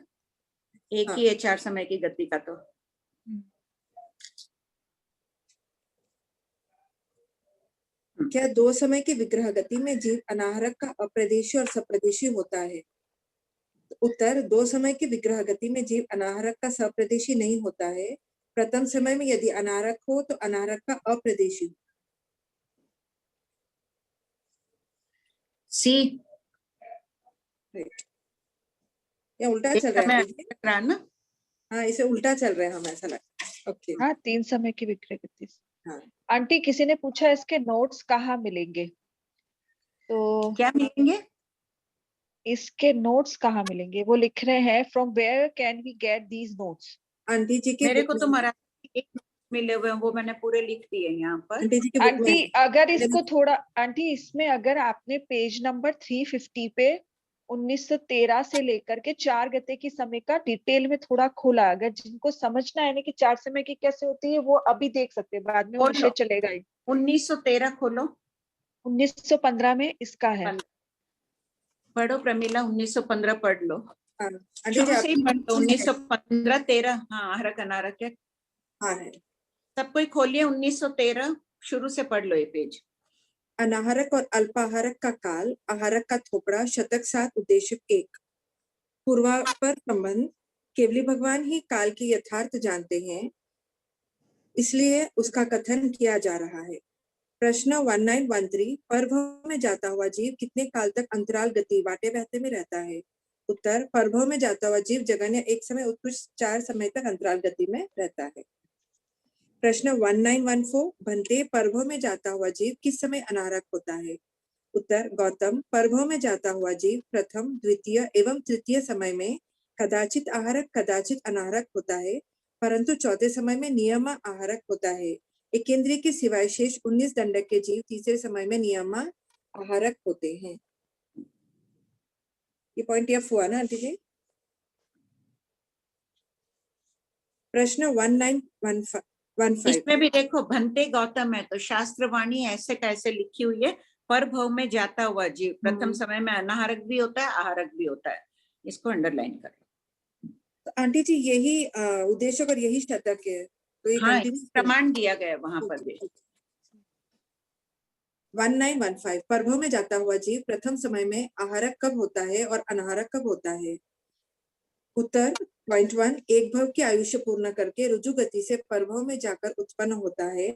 एक ही है चार समय की गति का। तो क्या दो समय की विग्रह गति में जीव अनाहरक का अप्रदेशी और सप्रदेशी होता है? उत्तर, दो समय की विग्रह गति में जीव अनाहरक का सप्रदेशी नहीं होता है। प्रथम समय में यदि अनाहरक हो तो अनाहरक का अप्रदेशी। सी, या उल्टा चल रहा है ना? हाँ, इसे उल्टा चल रहा है, हमें ऐसा लगता है। ओके, हाँ, तीन समय की विग्रह गति। हाँ। आंटी किसी ने पूछा इसके नोट्स कहाँ मिलेंगे? तो क्या मिलेंगे? इसके नोट्स कहाँ मिलेंगे? वो लिख रहे हैं from where can we get these notes. Aunty ji के मेरे को तो मराठी एक मिले हुए हैं, वो मैंने पूरे लिख दिए यहाँ पर। आंटी अगर इसको थोड़ा, आंटी इसमें अगर आपने पेज नंबर 350 पे 1913 से लेकर के चार गते की समय का डिटेल में थोड़ा खोला, अगर जिनको समझना है ना कि चार समय की कैसे होती है वो अभी देख सकते हैं, बाद में वो विषय चलेगा ही। 1913 खोलो। 1915 में इसका है। पढ़ो प्रमीला, 1915 पढ़ लो। आंटी शुरू जी से ही पढ़ लो। 1915 13, हाँ आहरक अनाहरक है। हाँ है। सब कोई खोलिए 1913, शुरू से पढ़ लो ये पेज। अनाहरक और अल्पाहारक का काल, आहारक का थोपड़ा, शतक 7, उद्देश्य 1। पूर्वापर संबंध, केवली भगवान ही काल की यथार्थ जानते हैं, इसलिए उसका कथन किया जा रहा है। प्रश्न 1913, परभव में जाता हुआ जीव कितने काल तक अंतराल गति वाटे बहते में रहता है? उत्तर, परभव में जाता हुआ जीव जगन्य एक समय उत्कृष्ट 4 समय तक अंतराल गति में रहता है। प्रश्न 1914, भंते परभव में जाता हुआ जीव किस समय अनाहरक होता है? उत्तर, गौतम, परभव में जाता हुआ जीव प्रथम, द्वितीय एवं तृतीय समय में कदाचित आहारक कदाचित अनाहरक होता है, परंतु चौथे समय में नियमा आहारक होता है। एकेंद्रीय के सिवाय शेष 19 दंडक के जीव तीसरे समय में नियमा आहारक होते हैं। ये पॉइंट एफ हुआ ना आंटी जी? प्रश्न 1915, इसमें भी देखो भंते गौतम है तो शास्त्रवाणी ऐसे कैसे लिखी हुई है, पर भव में जाता हुआ जीव प्रथम समय में अनाहरक भी होता है, आहारक भी होता है। इसको अंडरलाइन करो। तो आंटी जी यही उद्देश्य और यही शतक है, तो ये हाँ, प्रमाण दिया गया वहां पर भी। 1915, परभव में जाता हुआ जीव प्रथम समय में आहारक कब होता है और अनाहरक कब होता है? उत्तर, पॉइंट 1, एक भव की आयुष्य पूर्ण करके रुजु गति से परभव में जाकर उत्पन्न होता है,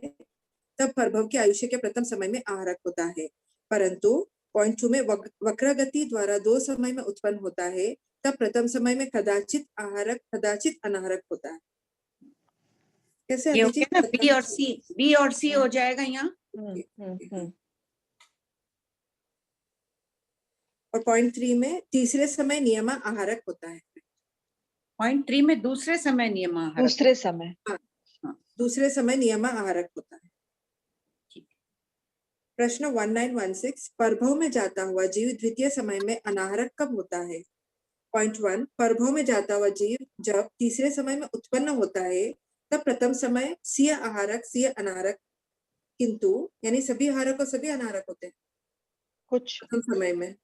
तब परभव की आयुष्य के प्रथम समय में आहारक होता है, परंतु पॉइंट 2 में वक्र गति द्वारा 2 समय में उत्पन्न होता है, तब प्रथम समय में कदाचित आहारक कदाचित अनाहरक होता है। कैसे ये हो गया ना, बी और सी, बी और सी हो जाएगा यहाँ। और पॉइंट 3 में तीसरे समय नियमा आहारक होता है। पॉइंट 3 में दूसरे समय नियमा आहारक, दूसरे समय, हाँ, दूसरे समय नियमा आहारक होता है। प्रश्न 1916 परभव में जाता हुआ जीव द्वितीय समय में अनाहरक कब होता है? पॉइंट 1 परभव में जाता हुआ जीव जब तीसरे समय में उत्पन्न होता है तब प्रथम समय सीय आहारक सीय अनाहरक, किंतु यानी सभी आहारक और सभी अनाहरक होते हैं कुछ प्रथम समय में।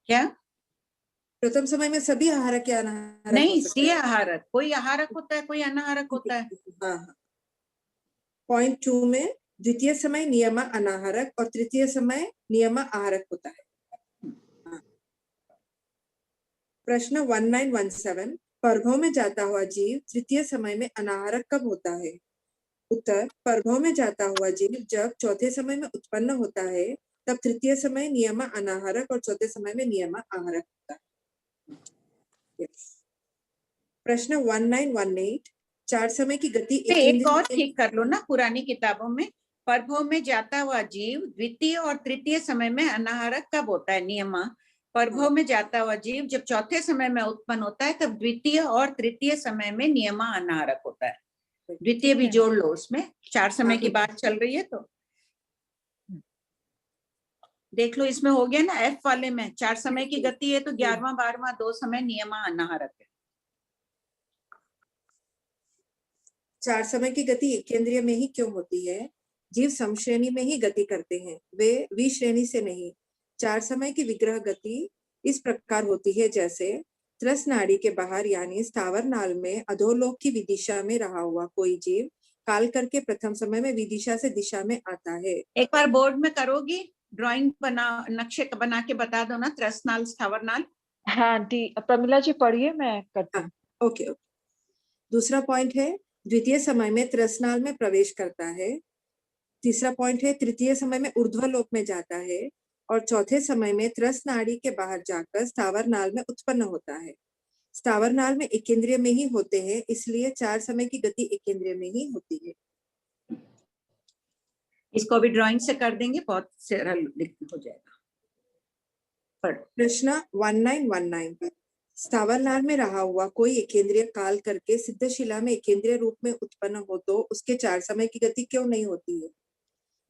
क्या प्रथम समय में सभी आहारक या अनाहारक नहीं, सीय आहारक, कोई आहारक होता है कोई अनाहारक होता है। हाँ। पॉइंट 2 में द्वितीय समय नियमा अनाहारक और तृतीय समय नियमा आहारक होता है। प्रश्न 1917 परभव में जाता हुआ जीव तृतीय समय में अनाहारक कब होता है? उत्तर परभव में जाता हुआ जीव जब चौथे समय में उत्पन्न होता है तब तृतीय समय नियमा अनाहारक और चौथे समय में नियमा आहारक होता है। प्रश्न 1918 चार समय की गति एक और ठीक कर लो ना, पुरानी किताबों में परभव में जाता हुआ जीव द्वितीय और तृतीय समय में अनाहारक कब होता है? नियमा परभव में जाता हुआ जीव जब चौथे समय में उत्पन्न होता है तब द्वितीय और तृतीय समय में नियमा अनाहारक होता है। द्वितीय भी जोड़ लो उसमें, 4 समय की बात चल रही है तो देख लो इसमें हो गया ना। एफ वाले में 4 समय की गति है तो 11वां 12वां 2 समय नियमा अनाहारक है। 4 समय की गति एक केंद्रीय में ही क्यों होती है? जीव समश्रेणी में ही गति करते हैं, वे विश्रेणी से नहीं। 4 समय की विग्रह गति इस प्रकार होती है जैसे त्रस नाड़ी के बाहर यानी स्थावर नाल में अधोलोक की विदिशा में रहा हुआ कोई जीव काल करके प्रथम समय में विदिशा से दिशा में आता है। एक बार बोर्ड में करोगी, ड्राइंग बना, नक्शे बना के बता दो ना, त्रस नाल स्थावर नाल। हाँ डी प्रमिला जी पढ़िए, मैं करती हूँ। ओके। दूसरा पॉइंट है द्वितीय समय में त्रसनाल में प्रवेश करता है। तीसरा पॉइंट है तृतीय समय में ऊर्ध्वलोक में जाता है और चौथे समय में त्रस नाड़ी के बाहर जाकर स्थावर नाल में उत्पन्न होता है। स्थावर नाल में एक केंद्रीय में ही होते हैं, इसलिए 4 समय की गति एक केंद्रीय में ही होती है। इसको भी ड्राइंग से कर देंगे, बहुत सरल हो जाएगा। प्रश्न 1919 स्थावर नाल में रहा हुआ कोई एक केंद्रीय काल करके सिद्धशिला में एक केंद्रीय रूप में उत्पन्न हो तो उसके 4 समय की गति क्यों नहीं होती है?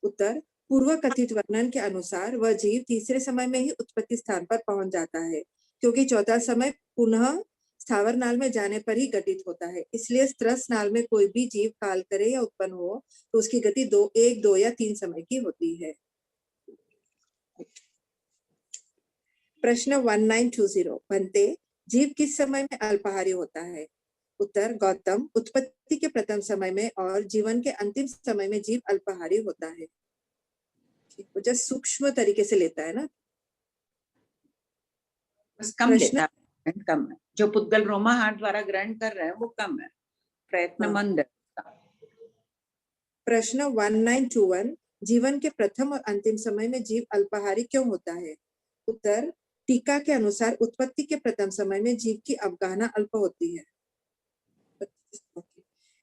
उत्तर पूर्व कथित वर्णन के अनुसार वह जीव तीसरे समय में ही उत्पत्ति स्थान पर पहुंच जाता है, क्योंकि चौथा समय पुनः स्थावर नाल में जाने पर ही घटित होता है। इसलिए त्रस नाल में कोई भी जीव काल करे या उत्पन्न हो तो उसकी गति 1, 2 या 3 समय की होती है। प्रश्न 1920 बनते जीव किस समय में अल्पाहारी होता है? उत्तर गौतम उत्पत्ति के प्रथम समय में और जीवन के अंतिम समय में जीव अल्पाहारी होता है। वो जस्ट सूक्ष्म तरीके से लेता है ना, बस कम लेता है, कम है। जो पुद्गल रोमाहार द्वारा ग्रहण कर रहे हैं वो कम है, प्रयत्नमंद है। प्रश्न 1921 जीवन के प्रथम और अंतिम समय में जीव अल्पाहारी क्यों होता है? उत्तर टीका के अनुसार उत्पत्ति के प्रथम समय में जीव की अवगाहना अल्प होती है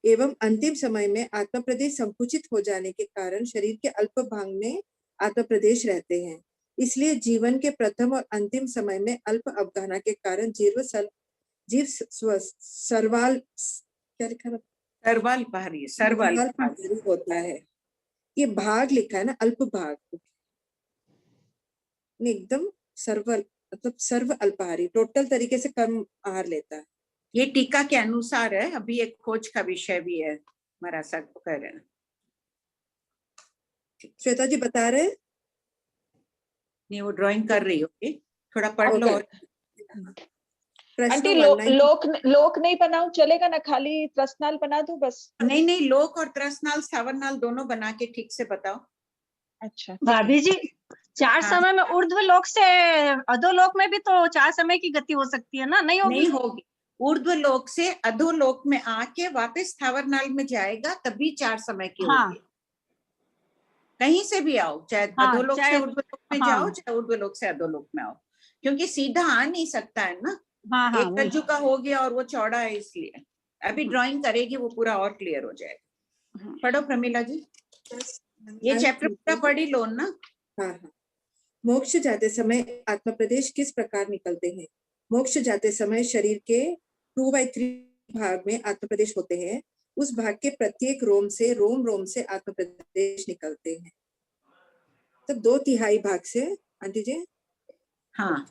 एवं अंतिम समय में आत्मप्रदेश संकुचित हो जाने के कारण शरीर के अल्प भाग में आत्मप्रदेश रहते हैं। इसलिए जीवन के प्रथम और अंतिम समय में अल्प अवगाहना के कारण जीव सर्वाल क्या लिखा है? सर्वाल होता है। ये भाग लिखा है ना, अल्प भाग, एकदम सर्वल मतलब सर्व अल्पाहारी, टोटल तरीके से कम आहार लेता है। ये टीका के अनुसार है, अभी एक खोज का विषय भी है, हमारा सब कह रहे हैं। श्वेता जी बता रहे नहीं, वो ड्राइंग कर रही होगी, थोड़ा पढ़ लो। आंटी लोक नहीं बनाऊं चलेगा ना, खाली त्रसनाल बना दूं बस? नहीं, लोक और त्रसनाल स्थावर नाल दोनों बना के ठीक से बताओ। अच्छा भाभी जी, 4 समय में ऊर्ध्वलोक से अधोलोक में भी तो 4 समय की गति हो सकती है ना? नहीं होगी। ऊर्ध्वलोक से अधोलोक में आके वापस स्थावर नाल में जाएगा तभी 4 समय की होगी। कहीं से भी आओ, चाहे अधोलोक से ऊर्ध्वलोक में जाओ, चाहे ऊर्ध्वलोक से अधोलोक में आओ, क्योंकि सीधा आ नहीं सकता है ना। एक रज्जु का हो गया और वो चौड़ा है, इसलिए अभी ड्राइंग करेगी वो पूरा और क्लियर हो जाएगा। पढ़ो प्रमिला जी, ये चैप्टर पूरा पढ़ ही लो ना। हाँ। मोक्ष जाते समय आत्मप्रदेश किस प्रकार निकलते हैं? मोक्ष जाते समय शरीर के 2/3 भाग में आत्मप्रदेश होते हैं। उस भाग के प्रत्येक रोम से आत्म प्रदेश निकलते हैं। तब 2/3 भाग से आंटी जी, हाँ,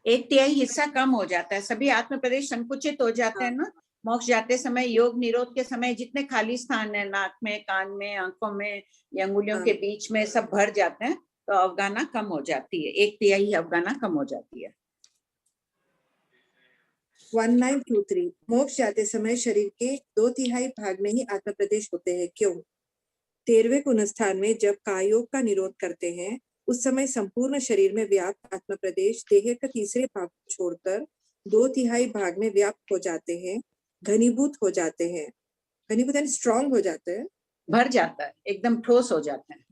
1/3 हिस्सा कम हो जाता है, सभी आत्म प्रदेश संकुचित हो जाते हैं ना। मोक्ष जाते समय, योग निरोध के समय जितने खाली स्थान है नाक में, कान में, आंखों में या अंगुलियों के बीच में, सब भर जाते हैं, तो अवगाहना कम हो जाती है, 1/3 अवगाहना कम हो जाती है। 1923 मोक्ष जाते समय शरीर के 2/3 भाग में ही आत्म प्रदेश होते हैं, क्यों? 13वें पुनस्थान में जब कायोग का निरोध करते हैं, उस समय संपूर्ण शरीर में व्याप्त आत्म प्रदेश देह का तीसरे भाग छोड़कर 2/3 भाग में व्याप्त हो जाते हैं, घनीभूत हो जाते हैं। घनीभूत यानी स्ट्रॉन्ग हो जाते हैं, भर जाता है, एकदम ठोस हो जाते हैं।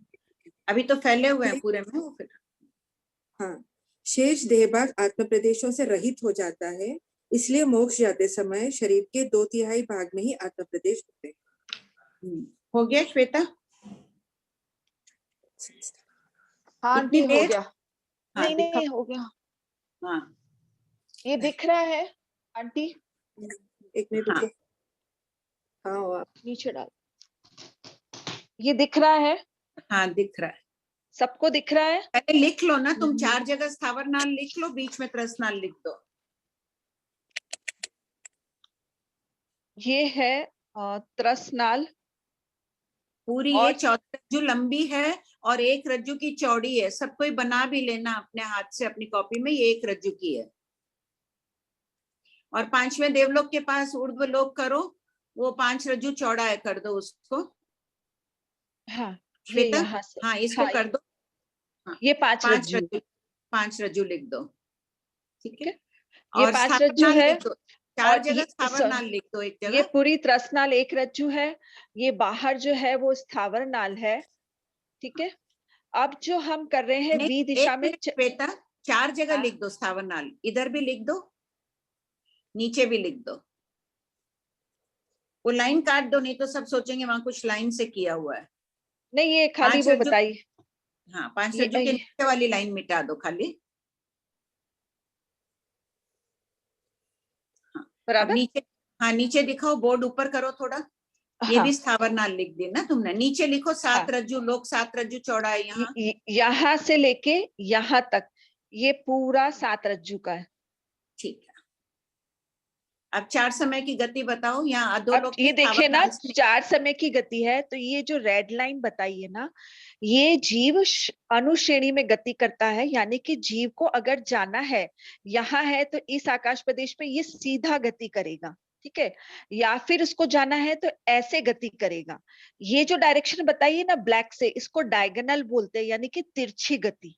अभी तो फैले हुए हैं पूरे में वो फिर। हाँ, शेष देह भाग आत्म प्रदेशों से रहित हो जाता है, इसलिए मोक्ष जाते समय शरीर के 2/3 भाग में ही आत्म प्रदेश होते हैं। हो गया श्वेता? हाँ इतनी हो देर? गया। हाँ, नहीं हो गया। हाँ, ये दिख रहा है आंटी? एक मिनट रुकिए। हाँ, आप नीचे डाल। ये दिख रहा है? हाँ दिख रहा है। सबको दिख रहा है? पहले लिख लो ना तुम, 4 जगह स्थावर नाल लिख लो, बीच में त्रस नाल लिख दो। ये है त्रस नाल पूरी ये 14 रज्जु लंबी है और 1 रज्जु की चौड़ी है। सब कोई बना भी लेना अपने हाथ से अपनी कॉपी में, ये 1 रज्जु की है। और 5वें देवलोक के पास ऊर्ध्व लोक करो, वो 5 रज्जु चौड़ा है, कर दो उसको। हाँ, श्वेता, यहाँ से। हाँ इसको हाँ, कर दो। हाँ, ये 5 रज्जु। 5 रज्जु लिख दो, ठीक है। ये और 5 रज्जु है। 4 जगह स्थावर नाल लिख दो, एक जगह। ये पूरी त्रस नाल 1 रज्जु है, ये बाहर जो है वो स्थावर नाल है, ठीक है। अब जो हम कर रहे हैं वी दिशा में श्वेता, 4 जगह लिख दो स्थावर नाल, इधर भी लिख दो, नीचे भी लिख दो। वो लाइन काट दो, नहीं तो सब सोचेंगे वहां कुछ लाइन से किया हुआ है। नहीं, ये खाली वो बताइए। हाँ, 5 रज्जु के नीचे वाली लाइन मिटा दो खाली। बराबर। नीचे, हाँ नीचे दिखाओ, बोर्ड ऊपर करो थोड़ा। ये भी स्थावर नाल लिख दी ना तुमने। नीचे लिखो 7 रज्जु लोक, 7 रज्जु चौड़ा है यहाँ। यहाँ से लेके यहाँ तक ये पूरा 7 रज्जु का है, ठीक है। अब 4 समय की गति बताओ। यहाँ अधोलोक ये देखिए ना, 4 समय की गति है, तो ये जो रेड लाइन बताई है ना, ये जीव अनुश्रेणी में गति करता है, यानी कि जीव को अगर जाना है, यहाँ है तो इस आकाश प्रदेश में ये सीधा गति करेगा, ठीक है, या फिर उसको जाना है तो ऐसे गति करेगा। ये जो डायरेक्शन बताइए ना ब्लैक से, इसको डायगोनल बोलते हैं, यानी कि तिरछी गति।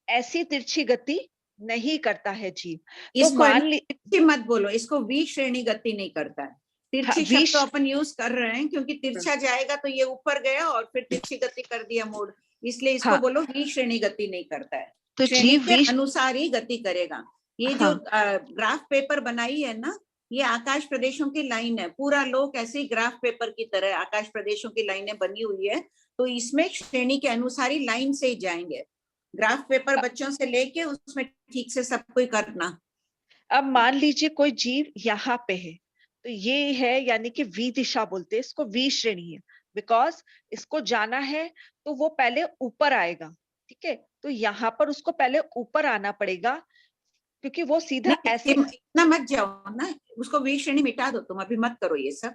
ऐसी तिरछी गति नहीं करता है जीव। तो मान लीजिए, मत बोलो इसको, वी श्रेणी गति नहीं करता है। तिरछी शब्द तो अपन यूज कर रहे हैं, क्योंकि तिरछा जाएगा तो ये ऊपर गया और फिर तिरछी गति कर दिया मोड़, इसलिए इसको बोलो वी श्रेणी गति नहीं करता है। तो श्रेणी के अनुसार ही गति करेगा। ये जो ग्राफ पेपर बनाई है ना, ये आकाश प्रदेशों की लाइन है। पूरा लोक ऐसे ही ग्राफ पेपर की तरह आकाश प्रदेशों की लाइनें बनी हुई है, तो इसमें श्रेणी के अनुसार ही लाइन से ही जाएंगे। ग्राफ पेपर बच्चों से लेके उसमें ठीक से सब कोई करना। अब मान लीजिए कोई जीव यहाँ पे है, तो ये है यानी कि वी दिशा बोलते हैं इसको, वी श्रेणी है, बिकॉज इसको जाना है तो वो पहले ऊपर आएगा, ठीक है। तो यहाँ पर उसको पहले ऊपर आना पड़ेगा, क्योंकि वो सीधा ऐसे इतना मत जाओ ना, उसको वी श्रेणी मिटा दो तुम, अभी मत करो ये सब,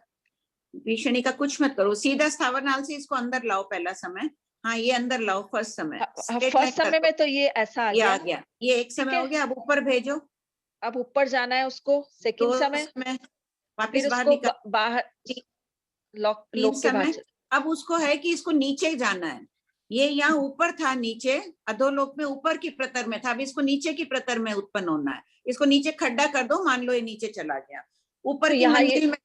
वी श्रेणी का कुछ मत करो। सीधा स्थावर नाल से इसको अंदर लाओ पहला समय। हाँ, ये अंदर लाओ फर्स्ट समय। फर्स्ट समय में तो ये ऐसा आ गया, ये एक समय हो गया। अब ऊपर भेजो, अब ऊपर जाना है उसको। सेकंड समय वापस बाहर लॉक के बाहर। अब उसको है कि इसको नीचे जाना है। ये यहाँ ऊपर था, नीचे अधोलोक में ऊपर की प्रतर में था, अब इसको नीचे की प्रतर में उत्पन्न होना है। इसको नीचे खड्डा कर दो, मान लो ये नीचे चला गया। ऊपर की मंजिल में,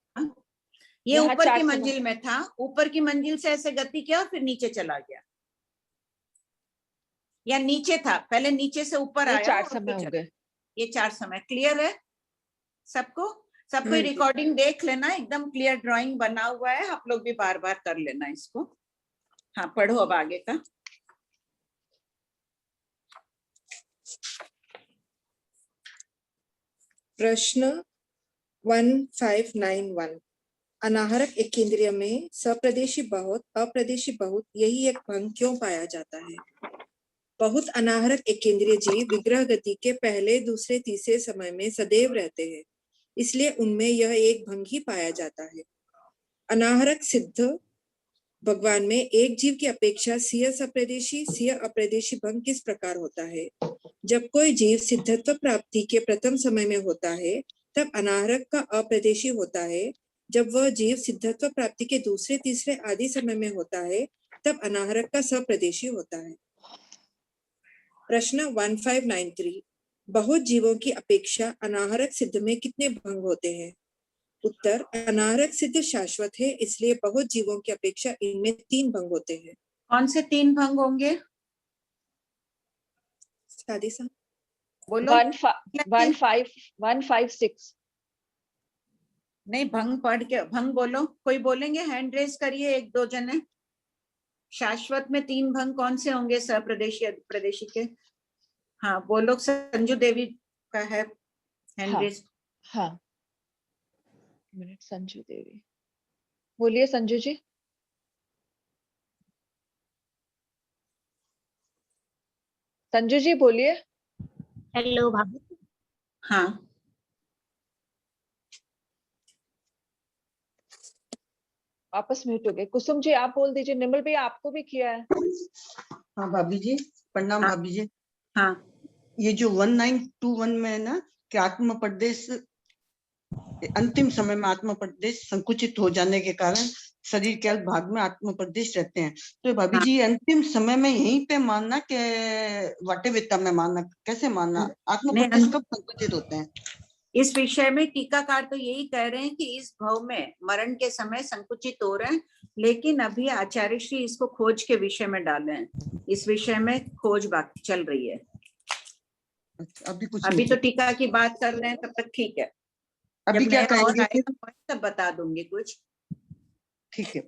ये ऊपर की मंजिल में था, ऊपर की मंजिल से ऐसे गति किया और फिर नीचे चला गया, या नीचे था पहले, नीचे से ऊपर आया। 4 समय हो गए। ये 4 समय क्लियर है सबको? सबको रिकॉर्डिंग देख लेना, एकदम क्लियर ड्राइंग बना हुआ है, आप लोग भी बार बार कर लेना इसको। हाँ, पढ़ो अब आगे का। प्रश्न 1591 अनाहरक एकेंद्रिय में सप्रदेशी बहुत, अप्रदेशी बहुत, यही एक भंग क्यों पाया जाता है? बहुत अनाहरक एकेंद्रीय जीव विग्रह गति के पहले, दूसरे, तीसरे समय में सदैव रहते हैं, इसलिए उनमें यह एक भंग ही पाया जाता है। अनाहरक सिद्ध भगवान में एक जीव की अपेक्षा सिय सप्रदेशी, सिय अप्रदेशी भंग किस प्रकार होता है? जब कोई जीव सिद्धत्व प्राप्ति के प्रथम समय में होता है तब अनाहरक का अप्रदेशी होता है। जब वह जीव सिद्धत्व प्राप्ति के दूसरे, तीसरे आदि समय में होता है तब अनाहरक का सप्रदेशी होता है। प्रश्न 1593, बहुत जीवों की अपेक्षा अनाहरक सिद्ध में कितने भंग होते हैं? उत्तर, अनाहरक सिद्ध शाश्वत है, इसलिए बहुत जीवों की अपेक्षा इनमें 3 भंग होते हैं। कौन से 3 भंग होंगे? शादी सा बोलो। 156 नहीं, भंग पढ़ के भंग बोलो। कोई बोलेंगे? हैंड रेज करिए, 1-2 जने। शाश्वत में 3 भंग कौन से होंगे सप्रदेशी प्रदेशी के? हाँ बोलो। संजू देवी का है हैंड रेज। हाँ मिनट, संजू देवी बोलिए। संजू जी। संजू जी बोलिए। हेलो भाभी। हाँ वापस म्यूट हो गए। कुसुम जी आप बोल दीजिए। निर्मल भैया आपको भी किया है। हाँ भाभी जी प्रणाम। हाँ। भाभी जी हाँ, ये जो 1921 में है ना कि आत्म प्रदेश अंतिम समय में आत्म प्रदेश संकुचित हो जाने के कारण शरीर के अल्प भाग में आत्म प्रदेश रहते हैं, तो भाभी जी अंतिम समय में यहीं पे मानना के वाटेविता में मानना, कैसे मानना? आत्म प्रदेश कब संकुचित होते हैं? इस विषय में टीकाकार तो यही कह रहे हैं कि इस भव में मरण के समय संकुचित हो रहे हैं, लेकिन अभी आचार्य श्री इसको खोज के विषय में डाले हैं। इस विषय में खोज बाकी चल रही है। अभी तो टीका की बात कर रहे हैं, तब तक ठीक है। अभी क्या कहेंगे? तब बता दूंगी कुछ। ठीक है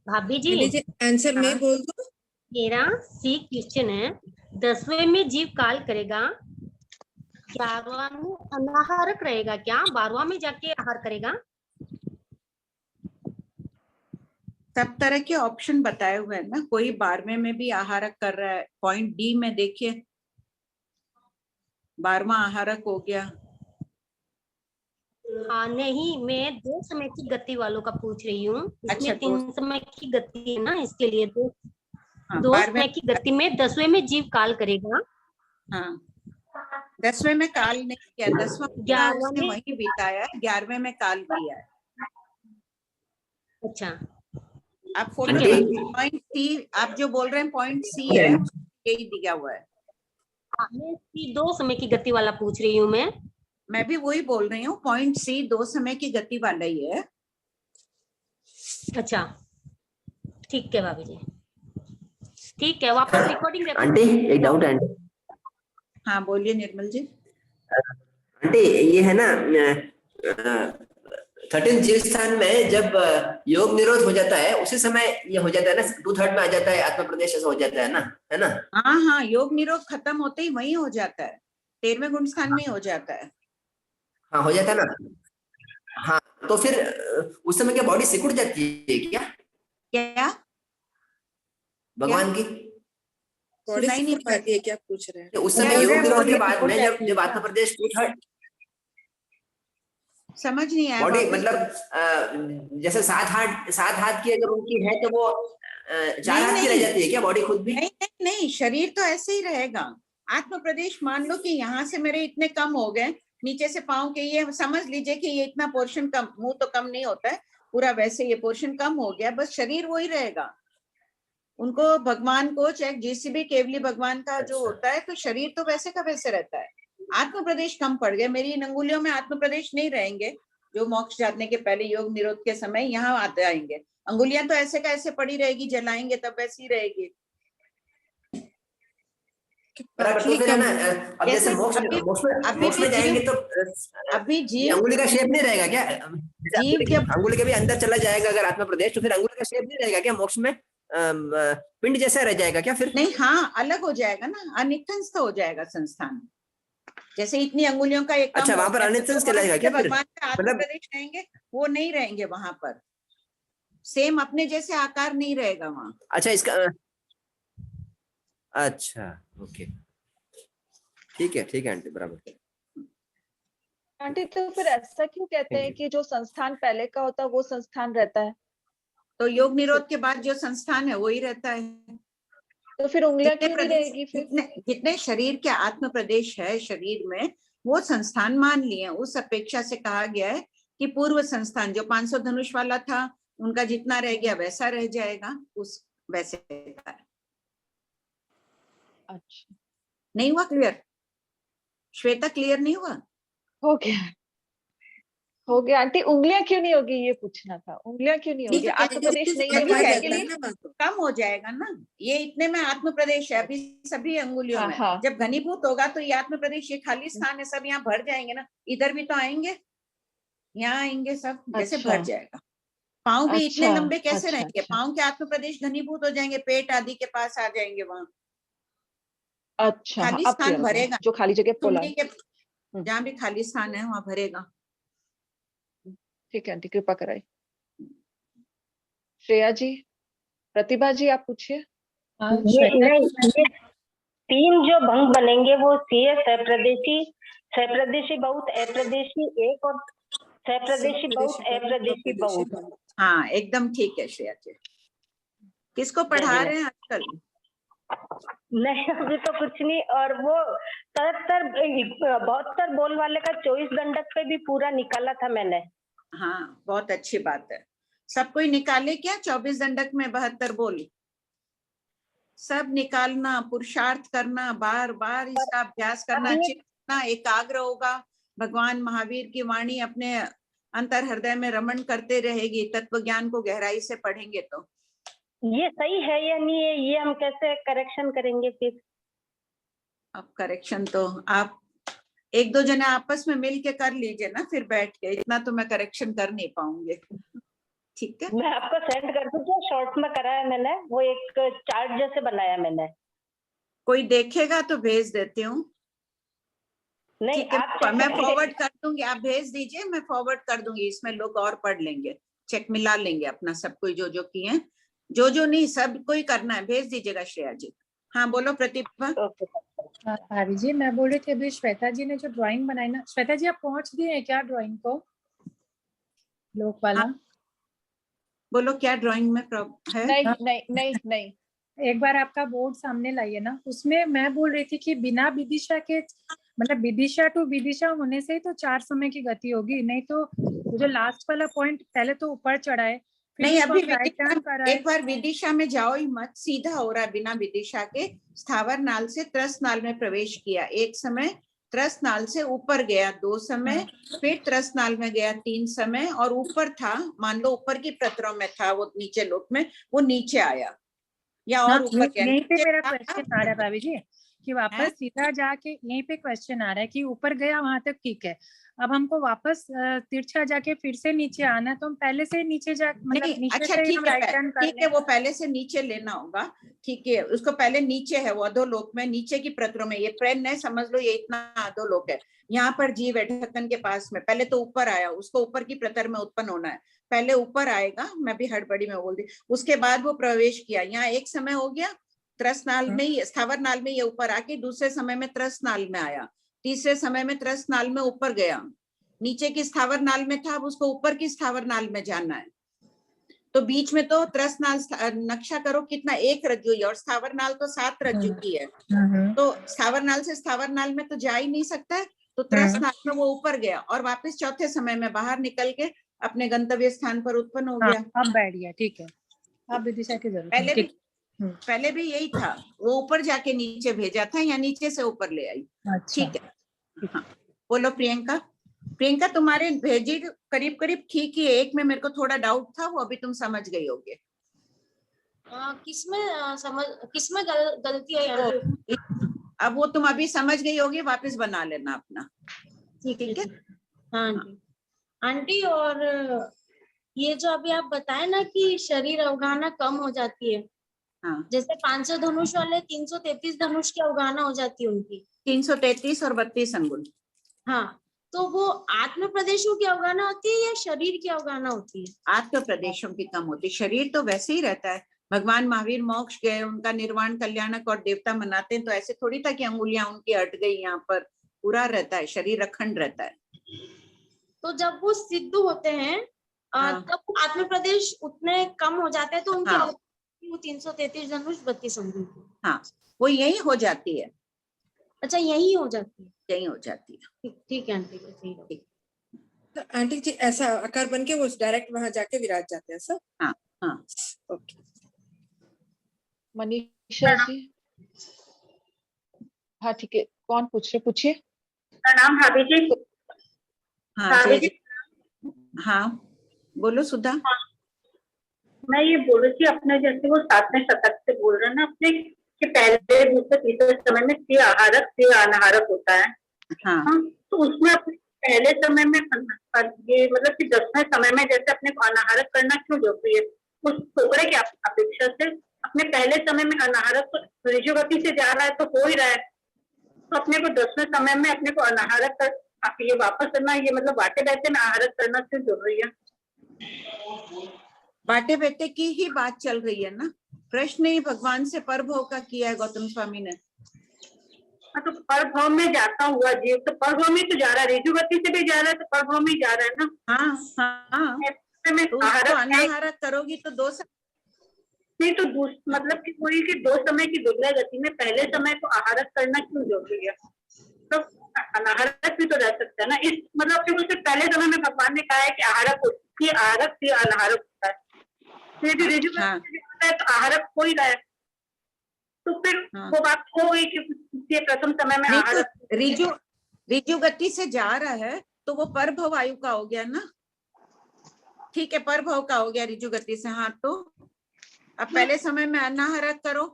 भाभी जी आंसर मैं बोल दूं? मेरा सी क्वेश्चन है, 10वें में जीव काल करेगा, 11वां में अनाहारक रहेगा क्या? 12वां में जाके आहार करेगा? सब तरह के ऑप्शन बताए हुए हैं ना। कोई 12वें में भी आहारक कर रहा है। पॉइंट डी में देखिए, 12वां आहारक हो गया। हाँ नहीं, मैं 2 समय की गति वालों का पूछ रही हूँ। इसमें अच्छा, 3 समय की गति है ना, इसके लिए 2 हाँ, 2 समय की गति में 10वें में जीव काल करेगा। हाँ 10वें में काल नहीं किया, 10वां उसने वही बिताया, 11वें में काल किया है। अच्छा आप फोटो पॉइंट सी, आप जो बोल रहे हैं पॉइंट सी है, यही दिया हुआ है। मैं सी 2 समय की गति वाला पूछ रही हूँ। मैं भी वही बोल रही हूँ, पॉइंट सी 2 समय की गति वाला ही है। अच्छा ठीक है भाभी जी, ठीक है। वापस रिकॉर्डिंग। आंटी एक डाउट है आंटी। हाँ बोलिए निर्मल जी। आंटी ये है ना 13 जीव स्थान में जब योग निरोध हो जाता है उसी समय ये हो जाता है ना, 2/3 में आ जाता है आत्म प्रदेश, ऐसा हो जाता है ना, है ना? हाँ हाँ, योग निरोध खत्म होते ही वही हो जाता है, 13वें गुण स्थान में हो जाता है। हाँ हो जाता है ना। हाँ तो फिर उस समय क्या बॉडी सिकुड़ जाती है क्या? क्या भगवान की बॉडी सिकुड़ जाती है क्या पूछ रहे हैं? उस समय योग निरोध के बाद में जब आत्म प्रदेश 2/3, समझ नहीं आया। बॉडी मतलब जैसे 7 हाथ की अगर उनकी है तो वो 4 हाथ की रह जाती है क्या बॉडी खुद भी? नहीं, शरीर तो ऐसे ही रहेगा। आत्म प्रदेश मान लो कि यहाँ से मेरे इतने कम हो गए, नीचे से पाँव के ये समझ लीजिए कि ये इतना पोर्शन कम, मुंह तो कम नहीं होता है पूरा, वैसे ये पोर्शन कम हो गया, बस शरीर वही रहेगा। उनको भगवान को चाहे जेसीबी केवली भगवान का जो होता है, तो शरीर तो वैसे का वैसे रहता है। आत्म प्रदेश कम पड़ गए, मेरी इन अंगुलियों में आत्म प्रदेश नहीं रहेंगे जो मोक्ष जाने के पहले योग निरोध के समय यहाँ आते आएंगे। अंगुलियां तो ऐसे का ऐसे पड़ी रहेगी, जलाएंगे तब वैसी ही रहेगी। तो फिर है ना, अब जैसे मोक्ष में जाएंगे तो अभी जीव अंगुली का शेप नहीं रहेगा क्या? अंगुली के भी अंदर चला जाएगा अगर आत्मा प्रदेश, तो फिर अंगुली का शेप नहीं रहेगा क्या मोक्ष में? पिंड जैसा रह जाएगा क्या फिर? नहीं, हाँ अलग हो जाएगा ना, अनित्थंस्त हो जाएगा संस्थान। जैसे इतनी अंगुलियों का एक अच्छा, वहां पर अनित्यंश कहलाएगा क्या फिर? भगवान का आत्म मतलब प्रदेश रहेंगे, वो नहीं रहेंगे वहां पर, सेम अपने जैसे आकार नहीं रहेगा वहां। अच्छा, इसका अच्छा, ओके, ठीक है आंटी, बराबर। आंटी तो फिर ऐसा क्यों कहते हैं कि जो संस्थान पहले का होता है वो संस्थान रहता है? तो योग निरोध के बाद जो संस्थान है वही रहता है। तो फिर उंगलियां क्यों नहीं रहेगी फिर? जितने शरीर के आत्म प्रदेश है शरीर में, वो संस्थान मान लिए। उस अपेक्षा से कहा गया है कि पूर्व संस्थान जो 500 धनुष वाला था, उनका जितना रह गया वैसा रह जाएगा, उस वैसे का। अच्छा, नहीं हुआ क्लियर? श्वेता, क्लियर नहीं हुआ? हो गया आंटी। उंगलियां क्यों नहीं होगी ये पूछना था, उंगलियां क्यों नहीं होगी? आत्म प्रदेश नहीं होगी, कम हो जाएगा ना। ये इतने में आत्म प्रदेश है अभी सभी अंगुलियों में। जब घनीभूत होगा तो ये आत्म प्रदेश, ये खाली स्थान है, सब यहाँ भर जाएंगे ना। इधर भी तो आएंगे, यहाँ आएंगे सब, जैसे भर जाएगा। पाँव भी इतने लंबे कैसे रहेंगे? पाँव के आत्म प्रदेश घनीभूत हो जाएंगे, पेट आदि के पास आ जाएंगे वहां। अच्छा, खाली स्थान भरेगा, जो खाली जगह पोला, जहाँ भी खाली स्थान है वहां भरेगा। ठीक है आंटी, कृपा कराई। श्रेया जी, प्रतिभा जी, आप पूछिए। ये 3 जो भंग बनेंगे वो सप्रदेशी, सप्रदेशी बहुत, अप्रदेशी एक, और सप्रदेशी बहुत, अप्रदेशी बहुत। हाँ, एकदम ठीक है श्रेया जी। किसको पढ़ा रहे हैं आजकल? नहीं, अभी तो कुछ नहीं। और वो 72 बोल वाले का 24 दंडक पे भी पूरा निकाला था मैंने। हाँ, बहुत अच्छी बात है। सब कोई निकाले क्या 24 दंडक में 72 बोल? सब निकालना, पुरुषार्थ करना, बार बार इसका अभ्यास करना, चिंतना एकाग्र होगा। भगवान महावीर की वाणी अपने अंतर हृदय में रमण करते रहेगी। तत्व ज्ञान को गहराई से पढ़ेंगे तो ये सही है या नहीं है, ये हम कैसे करेक्शन करेंगे फिर? अब करेक्शन तो आप 1-2 जने आपस में मिल के कर लीजिए ना, फिर बैठ के। इतना तो मैं करेक्शन कर नहीं पाऊंगी। ठीक है, मैं आपको सेंड कर दूं क्या? शॉर्ट में करा है मैंने, वो एक चार्ट जैसे बनाया मैंने। कोई देखेगा तो भेज देती हूँ। नहीं, आप मैं फॉरवर्ड कर दूंगी, आप भेज दीजिए, मैं फॉरवर्ड कर दूंगी। इसमें लोग और पढ़ लेंगे, चेक मिला लेंगे अपना सब कोई, जो किए हैं, जो नहीं सब कोई करना है। भेज दीजिएगा श्रेया जी। हाँ बोलो प्रतिभा। भाभी जी, मैं बोल रही थी अभी श्वेता जी ने जो ड्राइंग बनाई ना, श्वेता जी आप पहुंच गए हैं क्या ड्राइंग को? लोक वाला। हाँ, बोलो क्या ड्राइंग में प्रॉब्लम है? नहीं, एक बार आपका बोर्ड सामने लाइए ना। उसमें मैं बोल रही थी कि बिना विदिशा के, मतलब विदिशा टू विदिशा होने से ही तो 4 समय की गति होगी। नहीं तो जो लास्ट वाला पॉइंट पहले तो ऊपर चढ़ा है, नहीं अभी एक बार विदिशा में जाओ ही मत, सीधा हो रहा है बिना विदिशा के। स्थावर नाल से त्रस्त नाल में प्रवेश किया, एक समय त्रस्त नाल से ऊपर गया 2 समय, फिर त्रस्त नाल में गया 3 समय, और ऊपर था, मान लो ऊपर की प्रतरों में था वो, नीचे लोक में वो नीचे आया या और ऊपर गया। यहीं पे मेरा क्वेश्चन आ रहा है भाभी जी, कि वापस सीधा जाके यहीं पे क्वेश्चन आ रहा है कि ऊपर गया वहां तक ठीक है, अब हमको वापस तिरछा जाके फिर से नीचे आना है, तो हम पहले से नीचे जा, मतलब नीचे अच्छा ठीक है, वो पहले से नीचे लेना होगा। ठीक है, उसको पहले नीचे है वो अधोलोक में, नीचे की प्रतरों में। ये प्रेन है, समझ लो ये इतना अधोलोक है। यहाँ पर जीव है ढक्कन के पास में, पहले तो ऊपर आया, उसको ऊपर की प्रतर में उत्पन्न होना है, पहले ऊपर आएगा। मैं भी हड़बड़ी में बोल दी। उसके बाद वो प्रवेश किया, यहाँ एक समय हो गया त्रस्त नाल में ही, स्थावर नाल में ये ऊपर आके, दूसरे समय में त्रस्त नाल में आया, तीसरे समय में त्रस्त नाल में ऊपर गया, नीचे की स्थावर नाल में था, अब उसको ऊपर की स्थावर नाल में जाना है। तो बीच में तो त्रस्त नाल, नक्शा करो कितना, 1 रज्जु है, और स्थावर नाल तो 7 रज्जु की है। तो स्थावर नाल से स्थावर नाल में तो जा ही नहीं सकता है, तो त्रस्त नाल में वो ऊपर गया और वापस चौथे समय में बाहर निकल के अपने गंतव्य स्थान पर उत्पन्न हो गया। अब बैठ गया, ठीक है। अब विदिशा की जरूरत पहले भी यही था, वो ऊपर जाके नीचे भेजा था या नीचे से ऊपर ले आई। ठीक है, हाँ बोलो प्रियंका। प्रियंका तुम्हारे भेजी करीब करीब ठीक ही है, एक में मेरे को थोड़ा डाउट था, वो अभी तुम समझ गई होगे। किसमें गलती है यहाँ पे? अब वो तुम अभी समझ गई होगी, वापस बना लेना अपना। ठीक है हाँ आंटी। और ये जो अभी आप बताए ना कि शरीर अवगाहना कम हो जाती है, हाँ। जैसे 500 धनुष वाले 333 धनुष की अवगाहना हो जाती है उनकी, 333 और 32 अंगुल। हाँ, तो वो आत्म प्रदेशों की अवगाहना होती है या शरीर की अवगाहना होती है? आत्म प्रदेशों की कम होती, शरीर तो वैसे ही रहता है। भगवान महावीर मोक्ष गए, उनका निर्वाण कल्याणक और देवता मनाते हैं, तो ऐसे थोड़ी था कि अंगुलियां उनकी हट गई, यहाँ पर पूरा रहता है, शरीर अखंड रहता है। तो जब वो सिद्ध होते हैं तब आत्म प्रदेश उतने कम हो जाते हैं, तो उनकी वो 333 धनुष 32 अंगुल। हाँ, वो यही हो जाती है। अच्छा, यही हो जाती है, यही हो जाती है। ठीक है आंटी, ठीक। तो आंटी जी ऐसा आकार बन के वो डायरेक्ट वहां जाके विराज जाते हैं सर? हाँ हाँ, ओके। मनीषा जी, हाँ ठीक है, कौन पूछ रहे, पूछिए। प्रणाम भाभी जी। हाँ जी, हाँ बोलो सुधा। मैं ये बोल रही थी, अपने जैसे वो 7वें शतक से बोल रहे हैं ना अपने, कि पहले दूसरे तीसरे समय में से आहारक से अनाहारक होता है। हाँ। तो उसमें अपने पहले समय में ये मतलब कि 10वें समय में जैसे अपने को अनाहारक करना क्यों जरूरी है? उस टुकड़े की अपेक्षा से अपने पहले समय में अनाहारक तो ऋजु गति से जा रहा है, तो हो ही रहा है, तो अपने को 10वें समय में अपने को अनाहारक कर ये वापस करना, ये मतलब बाटे बैठे में आहारक करना क्यों जरूरी है? बाटे बेटे की ही बात चल रही है ना, प्रश्न ही भगवान से परभव का किया है गौतम स्वामी ने। तो परभव में जाता हुआ जीव तो परभव में तो जा रहा है, ऋजु गति से भी जा रहा है, तो परभव में जा रहा है ना। हाँ हाँ, तो उसको अनाहारक करोगी तो 2 नहीं, तो मतलब कि कोई कि 2 समय की विग्रह गति में पहले समय को आहारक करना क्यों जरूरी है? तो अनाहारक भी तो रह सकता है ना, इस मतलब कि उससे पहले समय में भगवान ने कहा है कि आहारक से अनाहारक होता है, फिर भी ऋजु गति होता है तो आहारक हो ही रहा है, तो फिर वो बात हो गई कि प्रथम समय में आहारक। ऋजु गति से जा रहा है तो वो परभव आयु का हो गया ना, ठीक है, परभव का हो गया ऋजु गति से। हाँ, तो अब पहले समय में अनाहारक करो।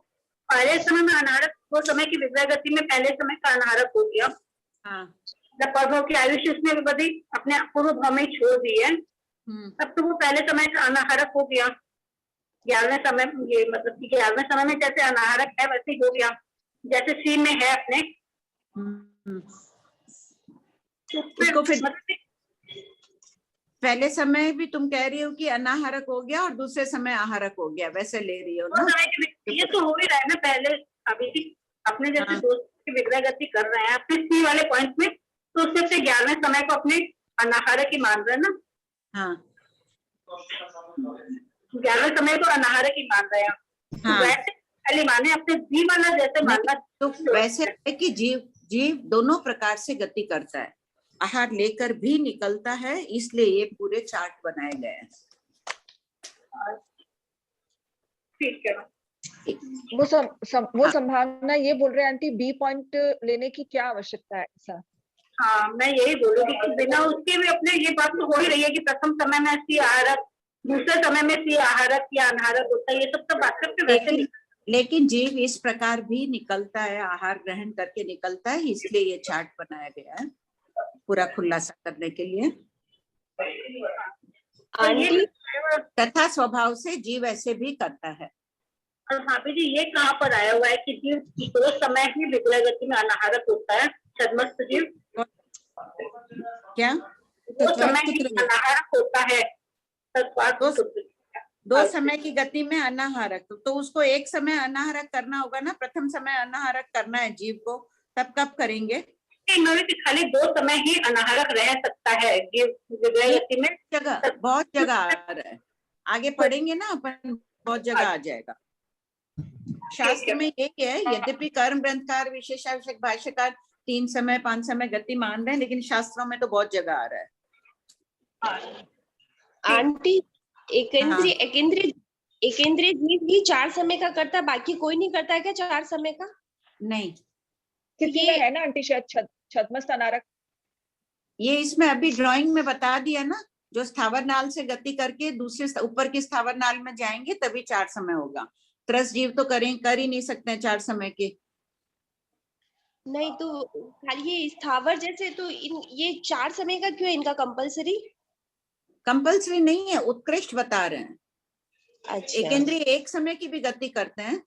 पहले समय में अनाहारक, वो समय की विग्रह गति में पहले समय का अनाहारक हो गया। हाँ, जब परभव की आयुष्य उसने बदी अपने पूर्व भाव में छोड़ दी है, तब तो वो पहले समय का अनाहारक हो गया। 11वें समय, ये मतलब कि 11वें समय में जैसे अनाहारक है वैसे ही हो गया, जैसे सी में है अपने। तो फिर पहले समय भी तुम कह रही हो कि अनाहारक हो गया और दूसरे समय आहारक हो गया, वैसे ले रही हो ना? ये तो हो ही रहा है ना, पहले अभी अपने जैसे दोस्त की विग्रह गति कर रहे हैं अपने सी वाले पॉइंट में, तो उससे 11वें समय को अपने अनाहारक ही मान रहे हैं ना। हाँ, 11वें समय को अनाहारक ही मान रहे हैं। हाँ। वैसे पहले माने अपने जी वाला जैसे मानना, तो वैसे है कि जीव दोनों प्रकार से गति करता है, आहार लेकर भी निकलता है, इसलिए ये पूरे चार्ट बनाए गए हैं। ठीक है। वो संभावना ये बोल रहे हैं आंटी, बी पॉइंट लेने की क्या आवश्यकता है ऐसा? हाँ, मैं यही बोलूंगी कि बिना उसके भी अपने ये बात तो हो ही रही है कि प्रथम समय में सी आहारक, दूसरे समय में सी आहारक या अनाहारक होता है, ये सब तो बात करके वैसे। लेकिन जीव इस प्रकार भी निकलता है, आहार ग्रहण करके निकलता है, इसलिए ये चार्ट बनाया गया है पूरा खुलासा करने के लिए। तथा स्वभाव से जीव ऐसे भी करता है। भाभी जी, ये कहाँ पर आया हुआ है कि जीव 2 समय ही विग्रह गति में अनाहारक होता है, छद्मस्त जीव? क्या 2 समय ही अनाहारक होता है? 2 समय की गति में अनाहारक, तो उसको एक समय अनाहारक करना होगा ना, प्रथम समय अनाहारक करना है जीव को, तब कब करेंगे? खाली 2 समय ही अनाहारक रह सकता है जीव विग्रह गति में। बहुत जगह आ रहा है, आगे पढ़ेंगे ना अपन, बहुत जगह आ जाएगा। शास्त्र में यही है, यद्यपि कर्म ग्रंथकार विशेषावश्यक भाष्यकार 3 समय 5 समय गति मान रहे हैं, लेकिन शास्त्रों में तो बहुत जगह आ रहा है। आंटी, एकेंद्रीय जीव ही 4 समय का करता है, बाकी कोई नहीं करता है क्या 4 समय का? नहीं, किसी में है ना आंटी शायद छद्मस्त अनारक, ये इसमें अभी ड्राइंग में बता दिया ना, जो स्थावर नाल से गति करके दूसरे ऊपर की स्थावर नाल में जाएंगे तभी 4 समय होगा। त्रस जीव तो कर ही नहीं सकते 4 समय के। नहीं, तो खाली ये स्थावर जैसे, तो ये 4 समय का क्यों, इनका कंपलसरी? कंपलसरी नहीं है, उत्कृष्ट बता रहे हैं। अच्छा। एकेंद्रिय एक समय की भी गति करते हैं।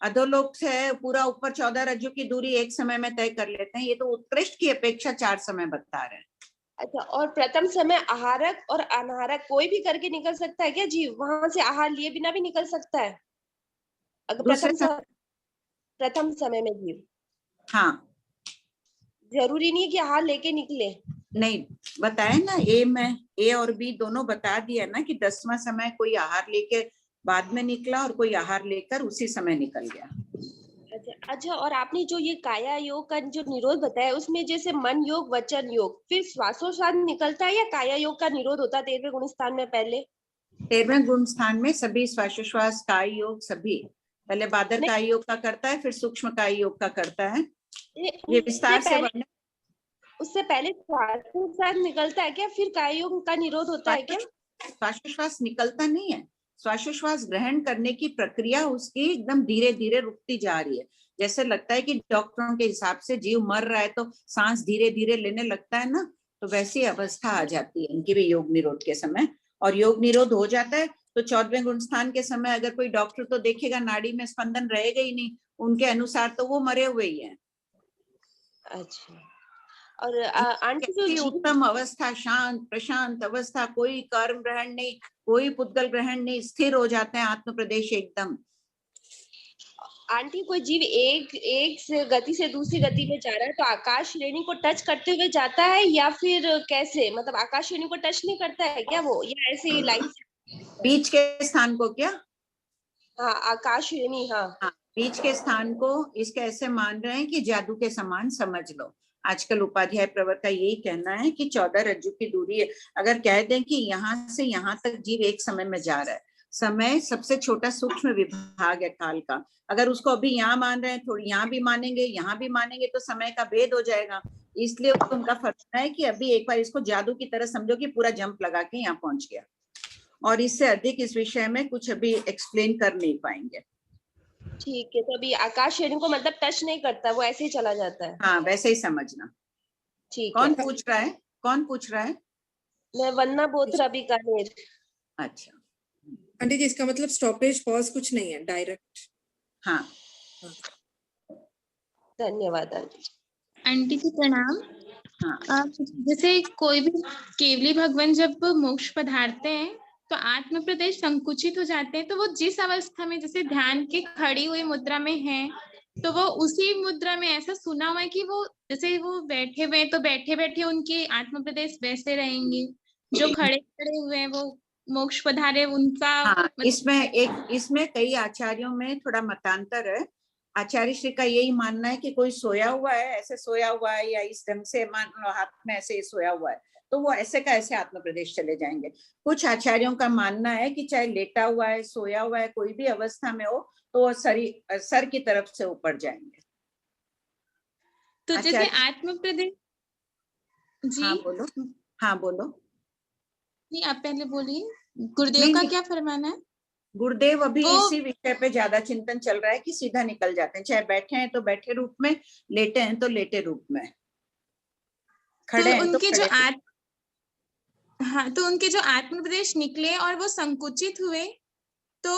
अधोलोक से पूरा ऊपर 14 रज्जु की दूरी एक समय में तय कर लेते हैं। ये तो उत्कृष्ट की अपेक्षा 4 समय बता रहे हैं। अच्छा, और प्रथम समय आहारक और अनाहारक कोई भी करके निकल सकता है क्या जीव? वहां से आहार लिए बिना भी निकल सकता है अगर प्रथम समय में जीव? हाँ, जरूरी नहीं है कि आहार लेके निकले। नहीं, बताया ना, ए और बी दोनों बता दिया ना कि 10वां समय कोई आहार लेके बाद में निकला और कोई आहार लेकर उसी समय निकल गया। अच्छा, और आपने जो ये काया योग का जो निरोध बताया, उसमें जैसे मन योग, वचन योग, फिर श्वासोश्वास निकलता है या काया योग का निरोध होता है 13वें गुण स्थान में? पहले 13वें गुण स्थान में सभी श्वासोश्वास, काय योग, सभी पहले बादर काय योग का करता है, फिर सूक्ष्म काय योग का करता है। ये विस्तार से वर्णन। उससे पहले श्वासोश्वास निकलता है क्या, फिर काय योग का निरोध होता है क्या? श्वासोश्वास निकलता नहीं है। श्वासोश्वास ग्रहण करने की प्रक्रिया उसकी एकदम धीरे धीरे रुकती जा रही है। जैसे लगता है कि डॉक्टरों के हिसाब से जीव मर रहा है तो सांस धीरे धीरे लेने लगता है ना, तो वैसी अवस्था आ जाती है इनकी भी योग निरोध के समय। और योग निरोध हो जाता है तो 14वें गुण स्थान के समय अगर कोई डॉक्टर तो देखेगा नाड़ी में स्पंदन रहेगा ही नहीं, उनके अनुसार तो वो मरे हुए ही हैं। अच्छा, और आंटी जो उत्तम अवस्था, शांत प्रशांत अवस्था, कोई कर्म ग्रहण नहीं, कोई पुद्गल ग्रहण नहीं, स्थिर हो जाते हैं आत्म प्रदेश एकदम। आंटी कोई जीव एक से गति से दूसरी गति में जा रहा है तो आकाश श्रेणी को टच करते हुए जाता है या फिर कैसे? मतलब आकाश श्रेणी को टच नहीं करता है क्या वो, या ऐसे ही लाइन बीच के स्थान को? क्या? हाँ, आकाश श्रेणी। हाँ, बीच के स्थान को इसके ऐसे मान रहे हैं कि जादू के समान समझ लो। आजकल उपाध्याय प्रवर का यही कहना है कि 14 रज्जु की दूरी है। अगर कह दें कि यहाँ से यहाँ तक जीव एक समय में जा रहा है, समय सबसे छोटा सूक्ष्म विभाग है काल का, अगर उसको अभी यहाँ मान रहे हैं, थोड़ी यहाँ भी मानेंगे, यहाँ भी मानेंगे तो समय का भेद हो जाएगा। इसलिए उनका फर्क है कि अभी एक बार इसको जादू की तरह समझो कि पूरा जंप लगा के यहाँ पहुंच गया, और इससे अधिक इस विषय में कुछ अभी एक्सप्लेन कर नहीं पाएंगे। ठीक है, तो अभी आकाश श्रेणी को मतलब टच नहीं करता, वो ऐसे ही चला जाता है। हाँ, वैसे ही समझना। ठीक कौन है। पूछ रहा है? कौन पूछ रहा है? मैं वन्ना बोथरा बीकानेर। अच्छा आंटी जी, इसका मतलब स्टॉपेज पॉज कुछ नहीं है, डायरेक्ट। हाँ, धन्यवाद आंटी। आंटी जी प्रणाम। हाँ। जैसे कोई भी केवली भगवान जब मोक्ष पधारते हैं तो आत्म प्रदेश संकुचित हो जाते हैं, तो वो जिस अवस्था में जैसे ध्यान की खड़ी हुई मुद्रा में है तो वो उसी मुद्रा में ऐसा सुना हुआ है कि वो जैसे वो बैठे हुए तो बैठे बैठे उनके आत्म प्रदेश वैसे रहेंगे, जो खड़े खड़े हुए हैं वो मोक्ष पधारे उनका। हाँ, इसमें कई आचार्यों में थोड़ा मतांतर है। आचार्य श्री का यही मानना है कि कोई सोया हुआ है, ऐसे सोया हुआ है, या इस ढंग से मान लो हाथ में ऐसे सोया हुआ है, तो वो ऐसे का ऐसे आत्म प्रदेश चले जाएंगे। कुछ आचार्यों का मानना है कि चाहे लेटा हुआ है, सोया हुआ है, कोई भी अवस्था में हो तो वो सर की तरफ से ऊपर जाएंगे। तो जैसे आत्म प्रदेश जी। हाँ बोलो। हाँ बोलो। नहीं, आप पहले बोलिए, गुरुदेव का क्या फरमाना है? गुरुदेव अभी इसी विषय पे ज्यादा चिंतन चल रहा है कि सीधा निकल जाते हैं, चाहे बैठे हैं तो बैठे रूप में, लेटे हैं तो लेटे रूप में, खड़े हैं तो खड़े। तो उनके जो आत्म प्रदेश निकले और वो संकुचित हुए, तो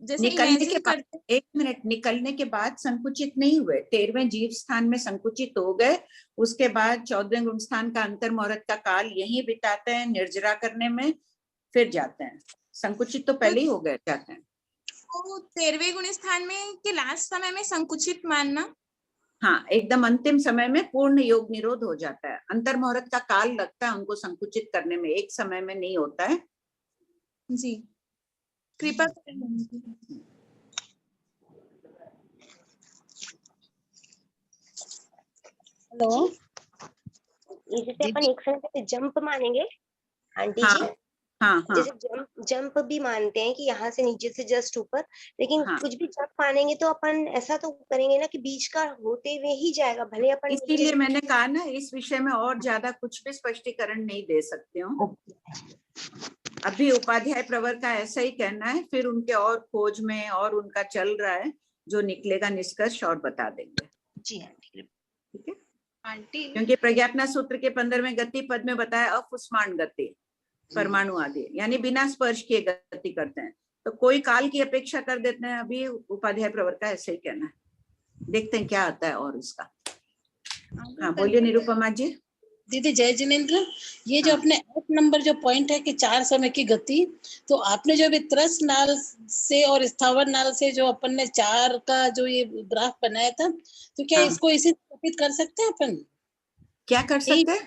जैसे निकलने के बाद, एक मिनट, निकलने के बाद संकुचित नहीं हुए, 13वें जीव स्थान में संकुचित हो गए। उसके बाद 14वें गुण स्थान का अंतर मुहूर्त का काल यही बिताते हैं निर्जरा करने में, फिर जाते हैं। संकुचित तो पहले ही हो गए, जाते हैं। तो 13वें गुण स्थान में के लास्ट समय में संकुचित मानना? हाँ, एकदम अंतिम समय में पूर्ण योग निरोध हो जाता है। अंतर मुहूर्त का काल लगता है उनको संकुचित करने में, एक समय में नहीं होता है। जी, कृपा करें। हेलो, जैसे अपन एक समय पे जंप मानेंगे आंटी जी। हाँ, जैसे जंप भी मानते हैं कि यहाँ से नीचे से जस्ट ऊपर, लेकिन कुछ भी जंप मानेंगे तो अपन ऐसा तो करेंगे ना कि बीच का होते हुए ही जाएगा, भले अपन। इसीलिए मैंने कहा ना, इस विषय में और ज्यादा कुछ भी स्पष्टीकरण नहीं दे सकते हो। अभी उपाध्याय प्रवर का ऐसा ही कहना है, फिर उनके और खोज में और उनका चल रहा है, जो निकलेगा निष्कर्ष और बता देंगे। जी आंटी। ठीक है आंटी, क्योंकि प्रज्ञापना सूत्र के 15वें गति पद में बताया अफुष्माण गति, परमाणु आदि, यानी बिना स्पर्श किए गति करते हैं। तो कोई काल की अपेक्षा कर देते हैं, अभी उपाध्याय प्रवर का ऐसे ही कहना है, देखते हैं क्या आता है और उसका। हाँ बोलिए निरुपमा जी। दीदी जय जिनेन्द्र, ये जो अपने 8 नंबर जो पॉइंट है कि 4 समय की गति, तो आपने जो अभी त्रस नाल से और स्थावर नाल से जो अपन ने 4 का जो ये ग्राफ बनाया था, तो क्या इसको इसी में घटित कर सकते हैं अपन? क्या कर सकते हैं?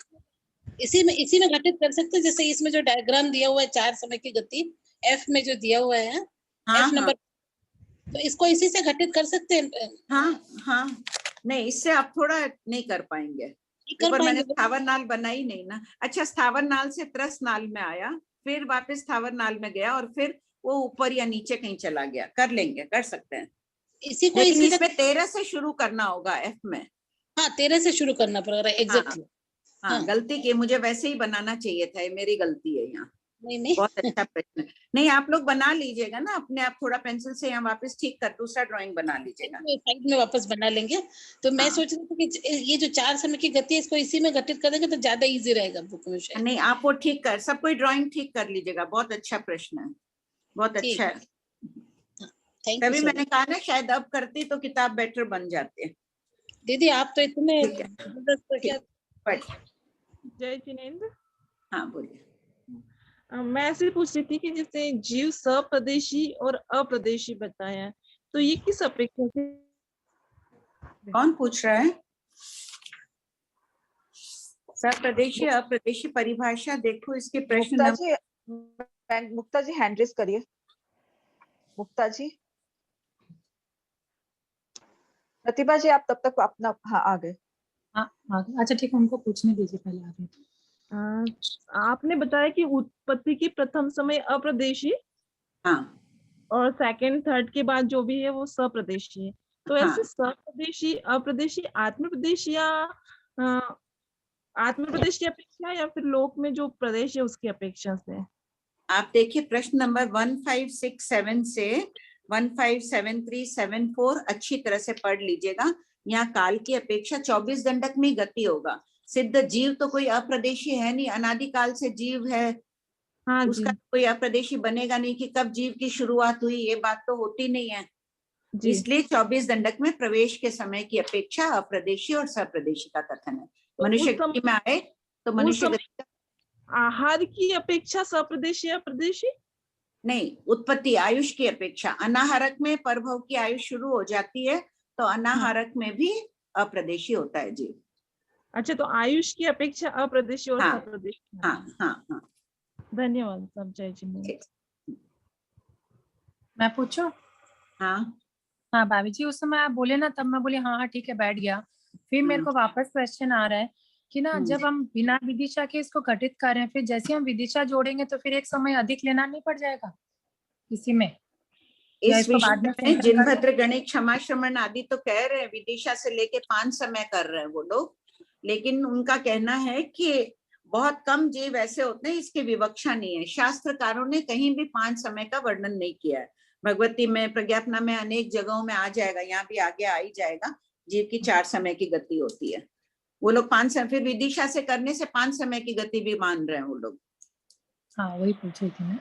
इसी में घटित कर सकते हैं, जैसे इसमें जो डायग्राम दिया हुआ है 4 समय की गति एफ में जो दिया हुआ है, एफ नंबर, तो इसको इसी से घटित कर सकते हैं? हाँ, नहीं इससे आप थोड़ा नहीं कर पाएंगे, ऊपर मैंने स्थावर नाल बनाई नहीं ना। अच्छा, स्थावर नाल से त्रस नाल में आया, फिर वापस स्थावर नाल में गया और फिर वो ऊपर या नीचे कहीं चला गया, कर लेंगे, कर सकते हैं। इसी को लेकिन इसमें 13 से शुरू करना होगा एफ में। हाँ 13 से शुरू करना पड़ेगा, एग्जैक्टली। हाँ, गलती की, मुझे वैसे ही बनाना चाहिए था, ये मेरी गलती है यहाँ। नहीं बहुत अच्छा प्रश्न। नहीं आप लोग बना लीजिएगा ना अपने आप, थोड़ा पेंसिल से यहाँ वापस ठीक कर दूसरा ड्राइंग बना लीजिएगा, साइड में वापस बना लेंगे। तो मैं सोच रही थी कि ये जो 4 समय की गति है इसको इसी में घटित कर देंगे तो ज्यादा इजी रहेगा बुक में। नहीं आप वो ठीक कर, सब कोई ड्राइंग ठीक कर लीजिएगा, बहुत अच्छा प्रश्न है, बहुत अच्छा है। तभी मैंने कहा ना शायद अब करती तो किताब बेटर बन जाते। दीदी आप तो इतने जय जिनेन्द्र। हाँ बोलिए। मैं ऐसे पूछ रही थी कि जैसे जीव सप्रदेशी और अप्रदेशी बताया है, तो ये किस अपेक्षा से? कौन पूछ रहा है? सप्रदेशी अप्रदेशी परिभाषा देखो इसके प्रश्न। मुक्ता जी हैंड रेज करिए। मुक्ता जी, प्रतिभा जी आप तब तक अपना, हाँ आ गए। अच्छा ठीक है, उनको पूछने दीजिए पहले आगे। आपने बताया कि उत्पत्ति की प्रथम समय अप्रदेशी, और सेकंड थर्ड के बाद जो भी है वो सप्रदेशी है, तो ऐसे सप्रदेशी अप्रदेशी आत्मप्रदेश या आत्मप्रदेश की अपेक्षा या फिर लोक में जो प्रदेश है उसकी अपेक्षा से? आप देखिए प्रश्न नंबर 1567 से 1573-74 अच्छी तरह से पढ़ लीजिएगा। यहाँ काल की अपेक्षा 24 दंडक में गति होगा। सिद्ध जीव तो कोई अप्रदेशी है नहीं, अनादिकाल से जीव है। उसका कोई अप्रदेशी बनेगा नहीं कि कब जीव की शुरुआत हुई, ये बात तो होती नहीं है। इसलिए 24 दंडक में प्रवेश के समय की अपेक्षा अप्रदेशी और सप्रदेशी का कथन है। तो मनुष्य गति में आए तो मनुष्य गति आहार की अपेक्षा सप्रदेशी अप्रदेशी नहीं, उत्पत्ति आयुष की अपेक्षा। अनाहारक में परभव की आयुष शुरू हो जाती है तो अनाहारक में भी अप्रदेशी होता है जीव। अच्छा, तो आयुष की अपेक्षा अप्रदेशी और सप्रदेशी। हाँ। धन्यवाद सब। जय जी। मैं पूछूं? हाँ भाभी जी, उस समय आप बोले ना तब मैं बोली हाँ ठीक है, बैठ गया। फिर मेरे को वापस क्वेश्चन आ रहा है कि ना जब हम बिना विदिशा के इसको घटित कर रहे हैं, फिर जैसे हम विदिशा जोड़ेंगे तो फिर एक समय अधिक लेना नहीं पड़ जाएगा इसी में? इस विषय में जिनभद्र गणित क्षमा श्रमण आदि तो कह रहे हैं विदिशा से लेके 5 समय कर रहे हैं वो लोग, लेकिन उनका कहना है कि बहुत कम जीव ऐसे होते हैं इसकी विवक्षा नहीं है। शास्त्रकारों ने कहीं भी 5 समय का वर्णन नहीं किया है। भगवती में, प्रज्ञापना में, अनेक जगहों में आ जाएगा, यहाँ भी आगे आ ही जाएगा। जीव की 4 समय की गति होती है। वो लोग 5 समय, फिर विदिशा से करने से 5 समय की गति भी मान रहे हैं वो लोग। हाँ वही पूछी थी मैं।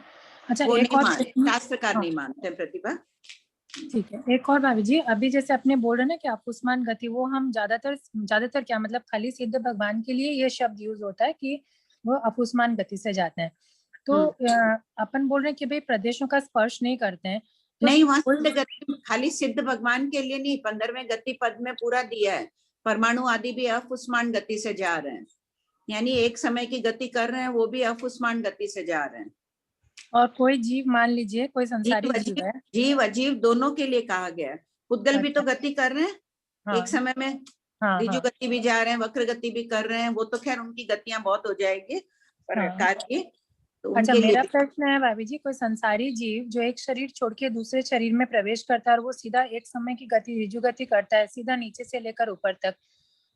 अच्छा वो एक और शास्त्रकार नहीं मानते प्रतिभा। ठीक है, एक और भाभी जी, अभी जैसे अपने बोल रहे ना कि अपुष्मान गति, वो हम ज्यादातर क्या मतलब खाली सिद्ध भगवान के लिए ये शब्द यूज होता है कि वो अपुष्मान गति से जाते हैं। तो अपन बोल रहे हैं कि भाई प्रदेशों का स्पर्श नहीं करते हैं तो नहीं, वहाँ सिद्ध गति खाली सिद्ध भगवान के लिए नहीं, 15वें गति पद में पूरा दिया है। परमाणु आदि भी अपुष्मान गति से जा रहे हैं, यानी एक समय की गति कर रहे हैं, वो भी अपुष्मान गति से जा रहे हैं। और कोई जीव मान लीजिए कोई संसारी जीव है, जीव अजीव दोनों के लिए कहा गया है। पुद्गल भी तो गति कर रहे हैं एक समय में, ऋजु गति भी जा रहे हैं, वक्र गति भी कर रहे हैं। वो तो खैर उनकी गतियां बहुत हो जाएगी प्रकार की। तो अच्छा मेरा प्रश्न है भाभी जी, कोई संसारी जीव जो एक शरीर छोड़ के दूसरे शरीर में प्रवेश करता है और वो सीधा एक समय की गति ऋजु गति करता है, सीधा नीचे से लेकर ऊपर तक,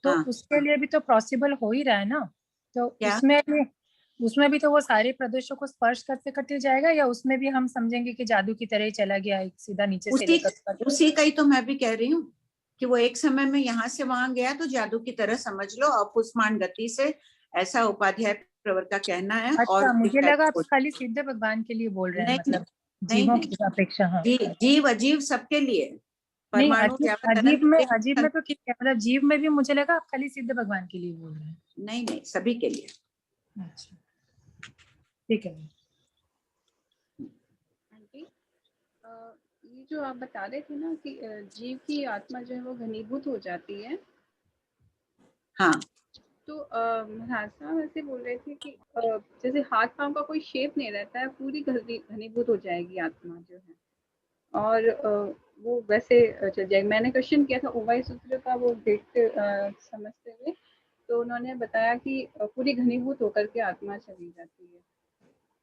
तो उसके लिए भी तो पॉसिबल हो ही रहा है ना? तो उसमें भी तो वो सारे प्रदेशों को स्पर्श करते करते जाएगा, या उसमें भी हम समझेंगे कि जादू की तरह ही चला गया सीधा नीचे से लेकर? उसी का ही तो मैं भी कह रही हूँ कि वो एक समय में यहाँ से वहां गया तो जादू की तरह समझ लो, अपुष्मान गति से, ऐसा उपाध्याय प्रवर का कहना है। अच्छा, और मुझे लगा आप खाली सिद्ध भगवान के लिए बोल रहे हैं। मतलब जीवों की अपेक्षा। हाँ, जीव अजीव सबके लिए, नहीं परमाणु अजीब में तो ठीक है, मतलब जीव में भी मुझे लगा आप खाली सिद्ध भगवान के लिए बोल रहे हैं। नहीं, सभी के लिए। अच्छा, ठीक है। आंटी, ये जो आप बता रहे थे ना कि जीव की आत्मा जो है वो घनीभूत हो जाती है। हाँ, तो महाराज साहब ऐसे बोल रहे थे कि जैसे हाथ पांव का कोई शेप नहीं रहता है, पूरी घनीभूत हो जाएगी आत्मा जो है, और वो वैसे चल जाएगी। मैंने क्वेश्चन किया था उवाई सूत्र का, वो देखते समझते हुए, तो उन्होंने बताया कि पूरी घनीभूत होकर के आत्मा चली जाती है।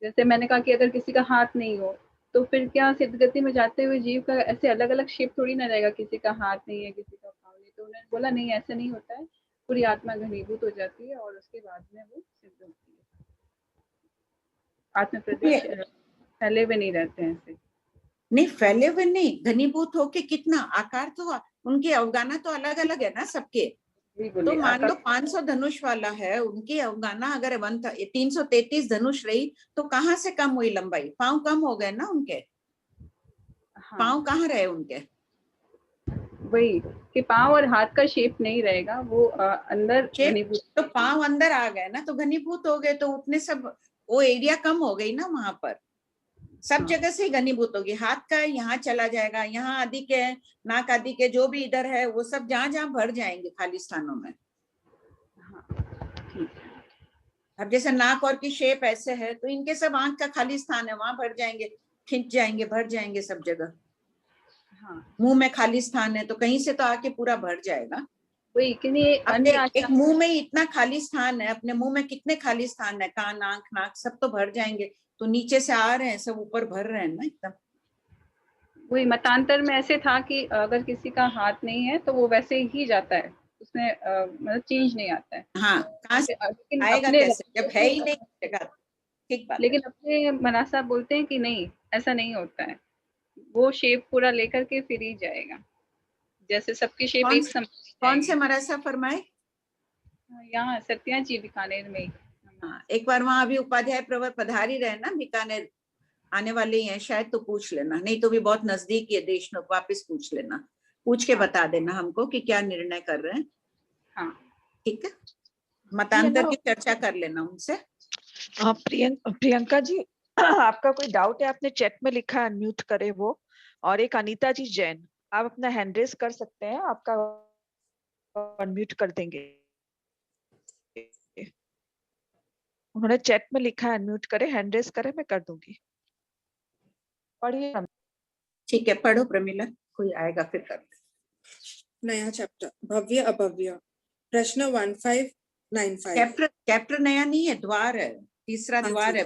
जैसे मैंने कहा कि अगर किसी का हाथ नहीं हो तो फिर क्या सिद्ध गति में जाते हुए जीव का ऐसे अलग अलग शेप थोड़ी ना रहेगा, किसी का हाथ नहीं है, किसी का पाँव नहीं। तो उन्होंने बोला नहीं, ऐसा नहीं होता है, पूरी आत्मा घनीभूत हो जाती है और उसके बाद में वो सिद्ध होती है। आत्म प्रदेश फैले हुए नहीं रहते हैं ऐसे। नहीं, फैले हुए नहीं, घनीभूत होके कितना आकार, तो उनके अवगाना तो अलग अलग है ना सबके। तो मान लो 500 धनुष वाला है, उनकी अवगाना अगर 333 धनुष रही तो कहाँ से कम हुई लंबाई? पाँव कम हो गए ना उनके। हाँ। पाँव कहाँ रहे उनके? वही कि पाँव और हाथ का शेप नहीं रहेगा, वो अंदर घनीभूत। तो पाँव अंदर आ गए ना, तो घनीभूत हो गए, तो उतने सब वो एरिया कम हो गई ना वहां पर। सब जगह से घनीभूत होगी। हाथ का यहाँ चला जाएगा, यहाँ आदि के, नाक आदि के जो भी इधर है वो सब जहां जहां भर जाएंगे खाली स्थानों में। अब जैसे नाक और की शेप ऐसे है, तो इनके सब आंख का खाली स्थान है, वहां भर जाएंगे, खिंच जाएंगे, भर जाएंगे सब जगह। हाँ। मुंह में खाली स्थान है तो कहीं से तो आके पूरा भर जाएगा। वही कि एक मुंह में इतना खाली स्थान है, अपने मुंह में कितने खाली स्थान है, कान, आंख, नाक सब तो भर जाएंगे। तो नीचे से आ रहे हैं सब, ऊपर भर रहे हैं ना एकदम। वही मतांतर में ऐसे था कि अगर किसी का हाथ नहीं है तो वो वैसे ही जाता है, उसमें मतलब चेंज नहीं आता है। हाँ, कहाँ से आएगा कैसे जब है ही नहीं जगह? ठीक बात। लेकिन अपने महाराज साहब बोलते हैं कि नहीं, ऐसा नहीं होता है, वो शेप पूरा लेकर के फिर ही जाएगा, जैसे सबकी शेप एक समान। कौन से महाराज साहब फरमाए? यहाँ सत्या जी बीकानेर में। हाँ, एक बार वहां अभी उपाध्याय प्रवर पधारी रहे ना, बीकानेर आने वाले ही हैं शायद, तो पूछ लेना, नहीं तो भी बहुत नजदीक है देशनोक, वापिस पूछ लेना, पूछ के बता देना हमको कि क्या निर्णय कर रहे हैं। हाँ, ठीक है, मतांतर की चर्चा कर लेना उनसे। हाँ, प्रियंका जी, आपका कोई डाउट है? आपने चैट में लिखा है अनम्यूट करे वो। और एक अनीता जी जैन, आप अपना हैंड रेज कर सकते हैं, आपका अनम्यूट कर देंगे। उन्होंने चैट में लिखा है अनम्यूट करे, हैंड रेज करे, मैं कर दूंगी। पढ़िए। ठीक है, पढ़ो प्रमिला, कोई आएगा फिर कर। नया चैप्टर भव्य अभव्य, प्रश्न 1595। चैप्टर नया नहीं है, द्वार है, तीसरा द्वार है।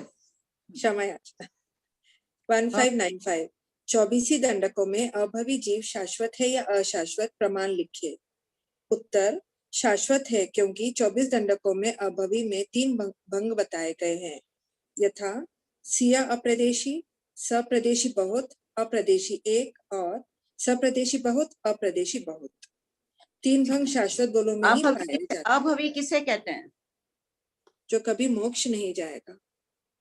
क्षमा याचना। 1595, 24 दंडकों में अभवी जीव शाश्वत है या अशाश्वत? प्रमाण लिखिए। उत्तर, शाश्वत है, क्योंकि 24 दंडकों में अभवी में 3 भंग बताए गए हैं, यथा सिया अप्रदेशी, सप्रदेशी बहुत, अप्रदेशी एक, और सप्रदेशी बहुत, अप्रदेशी बहुत। 3 भंग शाश्वत बोलों में ही पाए जाते हैं। अभवी किसे कहते हैं? जो कभी मोक्ष नहीं जाएगा।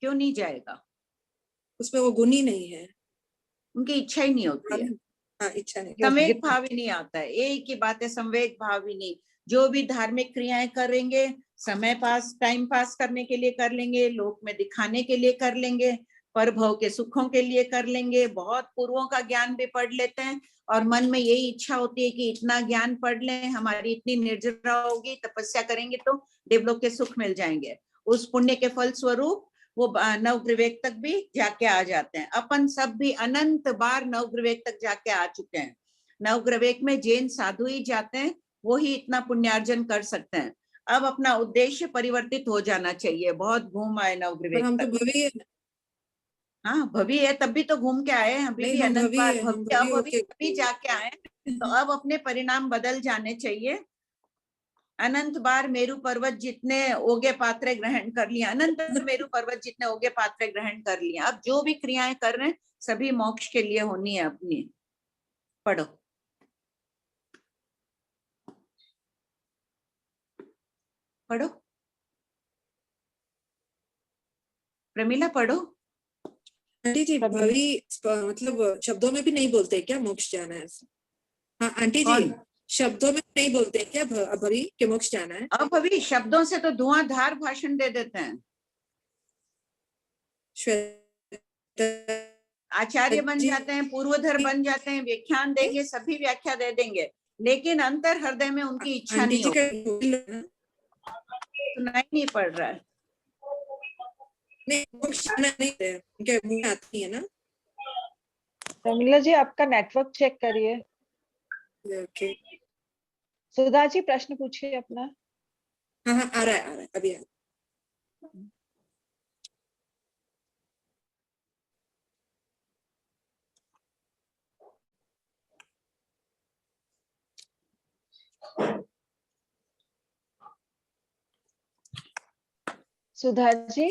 क्यों नहीं जाएगा? उसमें वो गुण ही नहीं है, उनकी इच्छा ही नहीं होती है। हाँ, इच्छा नहीं, संवेग भाव ही नहीं आता है, एक ही बात है, संवेग भाव ही नहीं। जो भी धार्मिक क्रियाएं करेंगे, समय पास, टाइम पास करने के लिए कर लेंगे, लोक में दिखाने के लिए कर लेंगे, परभव के सुखों के लिए कर लेंगे, बहुत पूर्वों का ज्ञान भी पढ़ लेते हैं और मन में यही इच्छा होती है कि इतना ज्ञान पढ़ लें, हमारी इतनी निर्जरा होगी, तपस्या करेंगे तो देवलोक के सुख मिल जाएंगे। उस पुण्य के फल स्वरूप वो नवग्रवेक तक भी जाके आ जाते हैं। अपन सब भी अनंत बार नवग्रवेक तक जाके आ चुके हैं। नवग्रवेक में जैन साधु ही जाते हैं, वो ही इतना पुण्यार्जन कर सकते हैं। अब अपना उद्देश्य परिवर्तित हो जाना चाहिए, बहुत घूम आए नवग्रवेक हम तक। तो भवी है। हाँ, भवी है, तब भी तो घूम के आए हैं, अभी भी अनंत बार भवी भी जाके आए। तो अब अपने परिणाम बदल जाने चाहिए। अनंत बार मेरु पर्वत जितने ओगे पात्रे ग्रहण कर लिया, अनंत मेरु पर्वत जितने ओगे पात्रे ग्रहण कर लिया। अब जो भी क्रियाएं कर रहे हैं सभी मोक्ष के लिए होनी है अपनी। पढ़ो, पढ़ो प्रमिला, पढ़ो। आंटी जी भवी मतलब शब्दों में भी नहीं बोलते क्या मोक्ष जाना है? हाँ आंटी जी, शब्दों में नहीं बोलते क्या अभवी के मोक्ष जाना है? अभवी शब्दों से तो धुआंधार भाषण दे देते हैं, आचार्य बन जाते हैं, पूर्वधर बन जाते हैं, व्याख्यान देंगे, सभी व्याख्या दे देंगे, लेकिन अंतर हृदय में उनकी इच्छा नहीं होती, सुनाई नहीं पड़ रहा है। नहीं आती है ना। रमीला जी आपका नेटवर्क चेक करिए। ओके सुधा जी प्रश्न पूछिए अपना। हाँ आ रहा है अभी आ रहा है। सुधा जी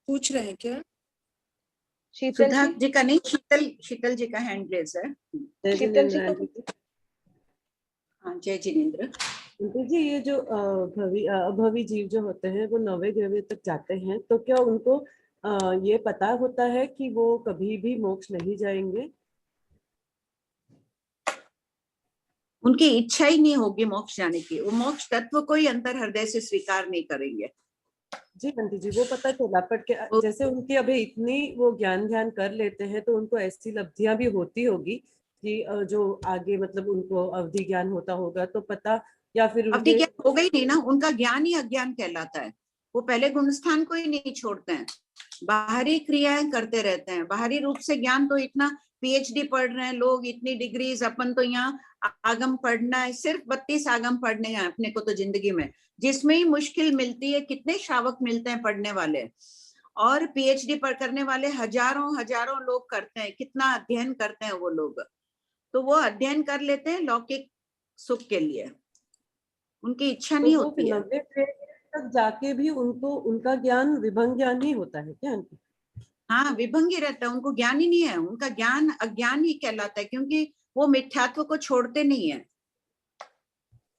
पूछ रहे हैं क्या? सुधा जी का नहीं, शीतल जी का हैंड रेज है। शीतल जी का। हाँ जय जिनेन्द्र जी। ये जो अभवी जीव जो होते हैं वो 9वें ग्रह तक जाते हैं, तो क्या उनको ये पता होता है कि वो कभी भी मोक्ष नहीं जाएंगे? उनकी इच्छा ही नहीं होगी मोक्ष जाने की, वो मोक्ष तत्व को ही अंतर हृदय से स्वीकार नहीं करेंगे। जी बंटी जी वो पता चला, पर जैसे उनकी अभी इतनी वो ज्ञान कर लेते हैं तो उनको ऐसी लब्धियां भी होती होगी कि जो आगे मतलब उनको अवधि ज्ञान होता होगा तो पता, या फिर अवधि ज्ञान हो गई नहीं ना, उनका ज्ञान ही अज्ञान कहलाता है। वो पहले गुणस्थान को ही नहीं छोड़ते हैं, बाहरी क्रियाएं करते रहते हैं। बाहरी रूप से ज्ञान तो इतना पीएचडी पढ़ रहे हैं लोग, इतनी डिग्रीज, अपन तो यहाँ आगम पढ़ना है, सिर्फ 32 आगम पढ़ने हैं अपने को तो जिंदगी में, जिसमें ही मुश्किल मिलती है। कितने शावक मिलते हैं पढ़ने वाले, और पीएचडी पर करने वाले हजारों लोग करते हैं। कितना अध्ययन करते हैं वो लोग, तो वो अध्ययन कर लेते हैं लौकिक सुख के लिए, उनकी इच्छा नहीं होती है। 90 तक जाके भी उनको उनका ज्ञान विभंग ज्ञान ही होता है क्या? हाँ विभंगी रहता है, उनको ज्ञान ही नहीं है, उनका ज्ञान अज्ञान ही कहलाता है, क्योंकि वो मिथ्यात्व को छोड़ते नहीं है,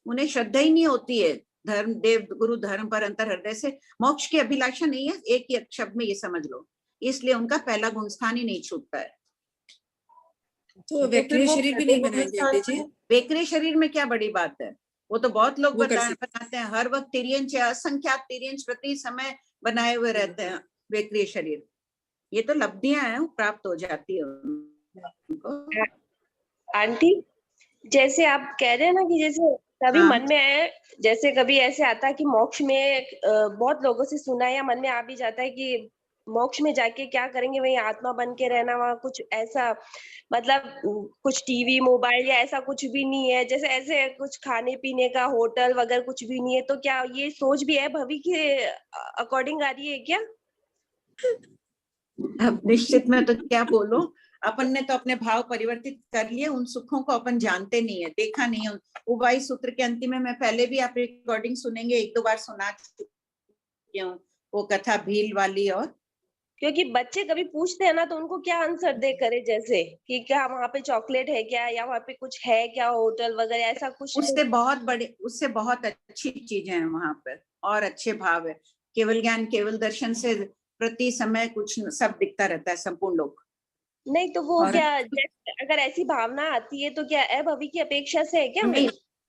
उन्हें श्रद्धा ही नहीं होती है धर्म देव गुरु धर्म पर अंतर हृदय से। मोक्ष की अभिलाषा नहीं है, एक ही शब्द में ये समझ लो, इसलिए उनका पहला गुणस्थान ही नहीं छूटता है। तो वैक्रिय शरीर भी नहीं बनाएंगे जी? वैक्रिय शरीर में क्या बड़ी बात है, वो तो बहुत लोग बनाते हैं, हर वक्त तिर्यंच असंख्यात तिर्यंच प्रति समय बनाए हुए रहते हैं वैक्रिय शरीर। ये तो लब्धियां हैं, प्राप्त हो जाती है उनको। आंटी जैसे आप कह रहे हैं ना कि जैसे कभी मन में आए, जैसे कभी ऐसे आता है कि मोक्ष में बहुत लोगों से सुना है या मन में आ भी जाता है कि मोक्ष में जाके क्या करेंगे, वही आत्मा बन के रहना, वहां कुछ ऐसा मतलब कुछ टीवी मोबाइल या ऐसा कुछ भी नहीं है, जैसे ऐसे कुछ खाने पीने का होटल वगैरह कुछ भी नहीं है, तो क्या ये सोच भी है भवी के अकॉर्डिंग आ रही है क्या? अब निश्चित में तो क्या बोलो, अपन ने तो अपने भाव परिवर्तित कर लिए, उन सुखों को अपन जानते नहीं है, देखा नहीं है। उबाई सूत्र के अंतिम में मैं पहले भी आप रिकॉर्डिंग सुनेंगे, 1-2 बार सुना चुकी हूँ वो कथा भील वाली। और क्योंकि बच्चे कभी पूछते हैं ना तो उनको क्या आंसर दे करे, जैसे कि क्या वहाँ पे चॉकलेट है क्या, या वहाँ पे कुछ है क्या होटल वगैरह, ऐसा कुछ? उससे बहुत अच्छी चीजें हैं वहां पर, और अच्छे भाव है। केवल ज्ञान केवल दर्शन से प्रति समय कुछ सब दिखता रहता है, संपूर्ण लोग। नहीं तो वो क्या अगर ऐसी भावना आती है तो क्या अभवी की अपेक्षा से है क्या?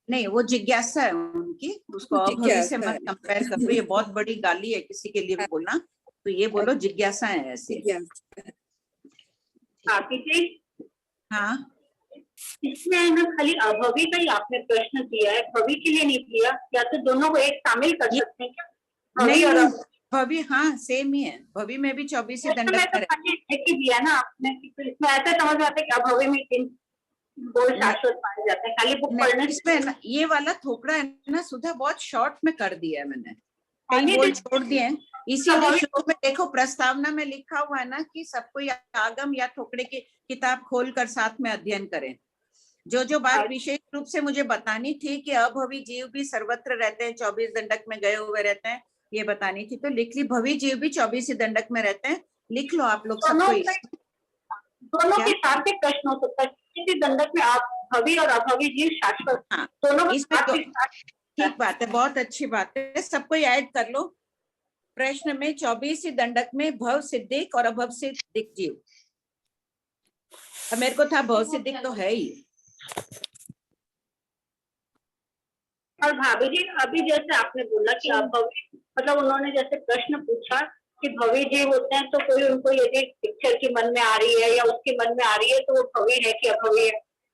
नहीं वो जिज्ञासा है उनकी, उसको अभवी से मत कंपेयर करो, ये बहुत बड़ी गाली है किसी के लिए बोलना, तो ये बोलो जिज्ञासा है ऐसे। हाँ इसमें ना खाली अभवी का ही आपने प्रश्न किया है, भवी के लिए नहीं किया, या तो दोनों को एक शामिल कर सकते हैं क्या? नहीं भवी हाँ सेम ही है, भवी में भी 24 दंडक दिया ना आपने, इसमें ऐसा समझ आता है कि अभवी में 3 गोल शाश्वत पाए जाते हैं, खाली बुक पढ़ने। इसमें ये वाला थोपड़ा है ना सुधा, बहुत शॉर्ट में कर दिया है मैंने, कई बोल छोड़ दिए, इसीलिए शुरू में देखो प्रस्तावना में लिखा हुआ है ना कि सबको आगम या थोपड़े की किताब खोलकर साथ में अध्ययन करें। जो बात विशेष रूप से मुझे बतानी थी कि अभवी जीव भी सर्वत्र रहते हैं, 24 दंडक में गए हुए रहते हैं, ये बतानी थी, तो लिख ली। भवी जीव भी 24 दंडक में रहते हैं, लिख लो आप लोग सबको। दोनों के साथ एक प्रश्न हो सकता है, किसी दंडक में आप भवी और अभवी जीव शाश्वत, दोनों इसमें ठीक बात है, बहुत अच्छी बात है, सबको ऐड कर लो। प्रश्न में 24 दंडक में भव सिद्धिक और अभव सिद्धिक जीव अब मेरे को था बहुत सिद्धिक तो है ही। और भाभी जी अभी जैसे आपने बोला कि अभवी, मतलब उन्होंने जैसे प्रश्न पूछा कि भवी जीव होते हैं, तो कोई उनको यदि पिक्चर की मन में आ रही है या उसके मन में आ रही है तो वो भवी है कि अभवी है।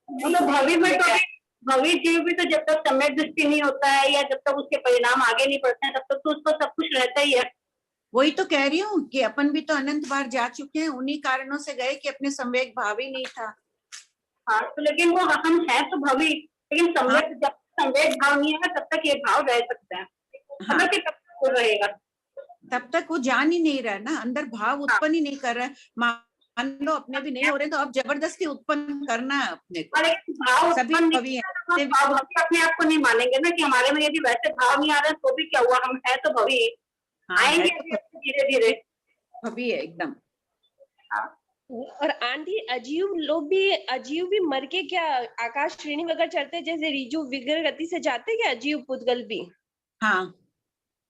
मतलब भवी में तो भवी जीव भी तो जब तक सम्यक दृष्टि नहीं होता है या जब तक उसके परिणाम आगे नहीं बढ़ते हैं तब तक तो उसको सब कुछ रहता ही है। वही तो कह रही हूँ कि अपन भी तो अनंत बार जा चुके हैं, उन्हीं कारणों से गए कि अपने सम्यक भाव ही नहीं था। हाँ तो लेकिन वो हम है तो भवी, लेकिन सम्यक जब सम्यक भाव नहीं है तब तक ये भाव रह सकते हैं। हाँ। मतलब कि तब तक वो रहेगा, तब तक वो जान ही नहीं रहा ना, अंदर भाव उत्पन्न ही नहीं कर रहा है। मान लो अपने भी नहीं हो रहे तो अब जबरदस्ती उत्पन्न करना है अपने को। भाव सभी भवी हैं, भाव अपने आप को नहीं मानेंगे ना कि हमारे में यदि वैसे भाव नहीं आ रहे तो भी क्या हुआ, हम है तो भवी आएंगे धीरे धीरे भवी है एकदम। और आंटी अजीव भी मर के क्या आकाश श्रेणी वगैरह चढ़ते, जैसे रिजु विग्रह गति से जाते क्या अजीव पुद्गल भी? हाँ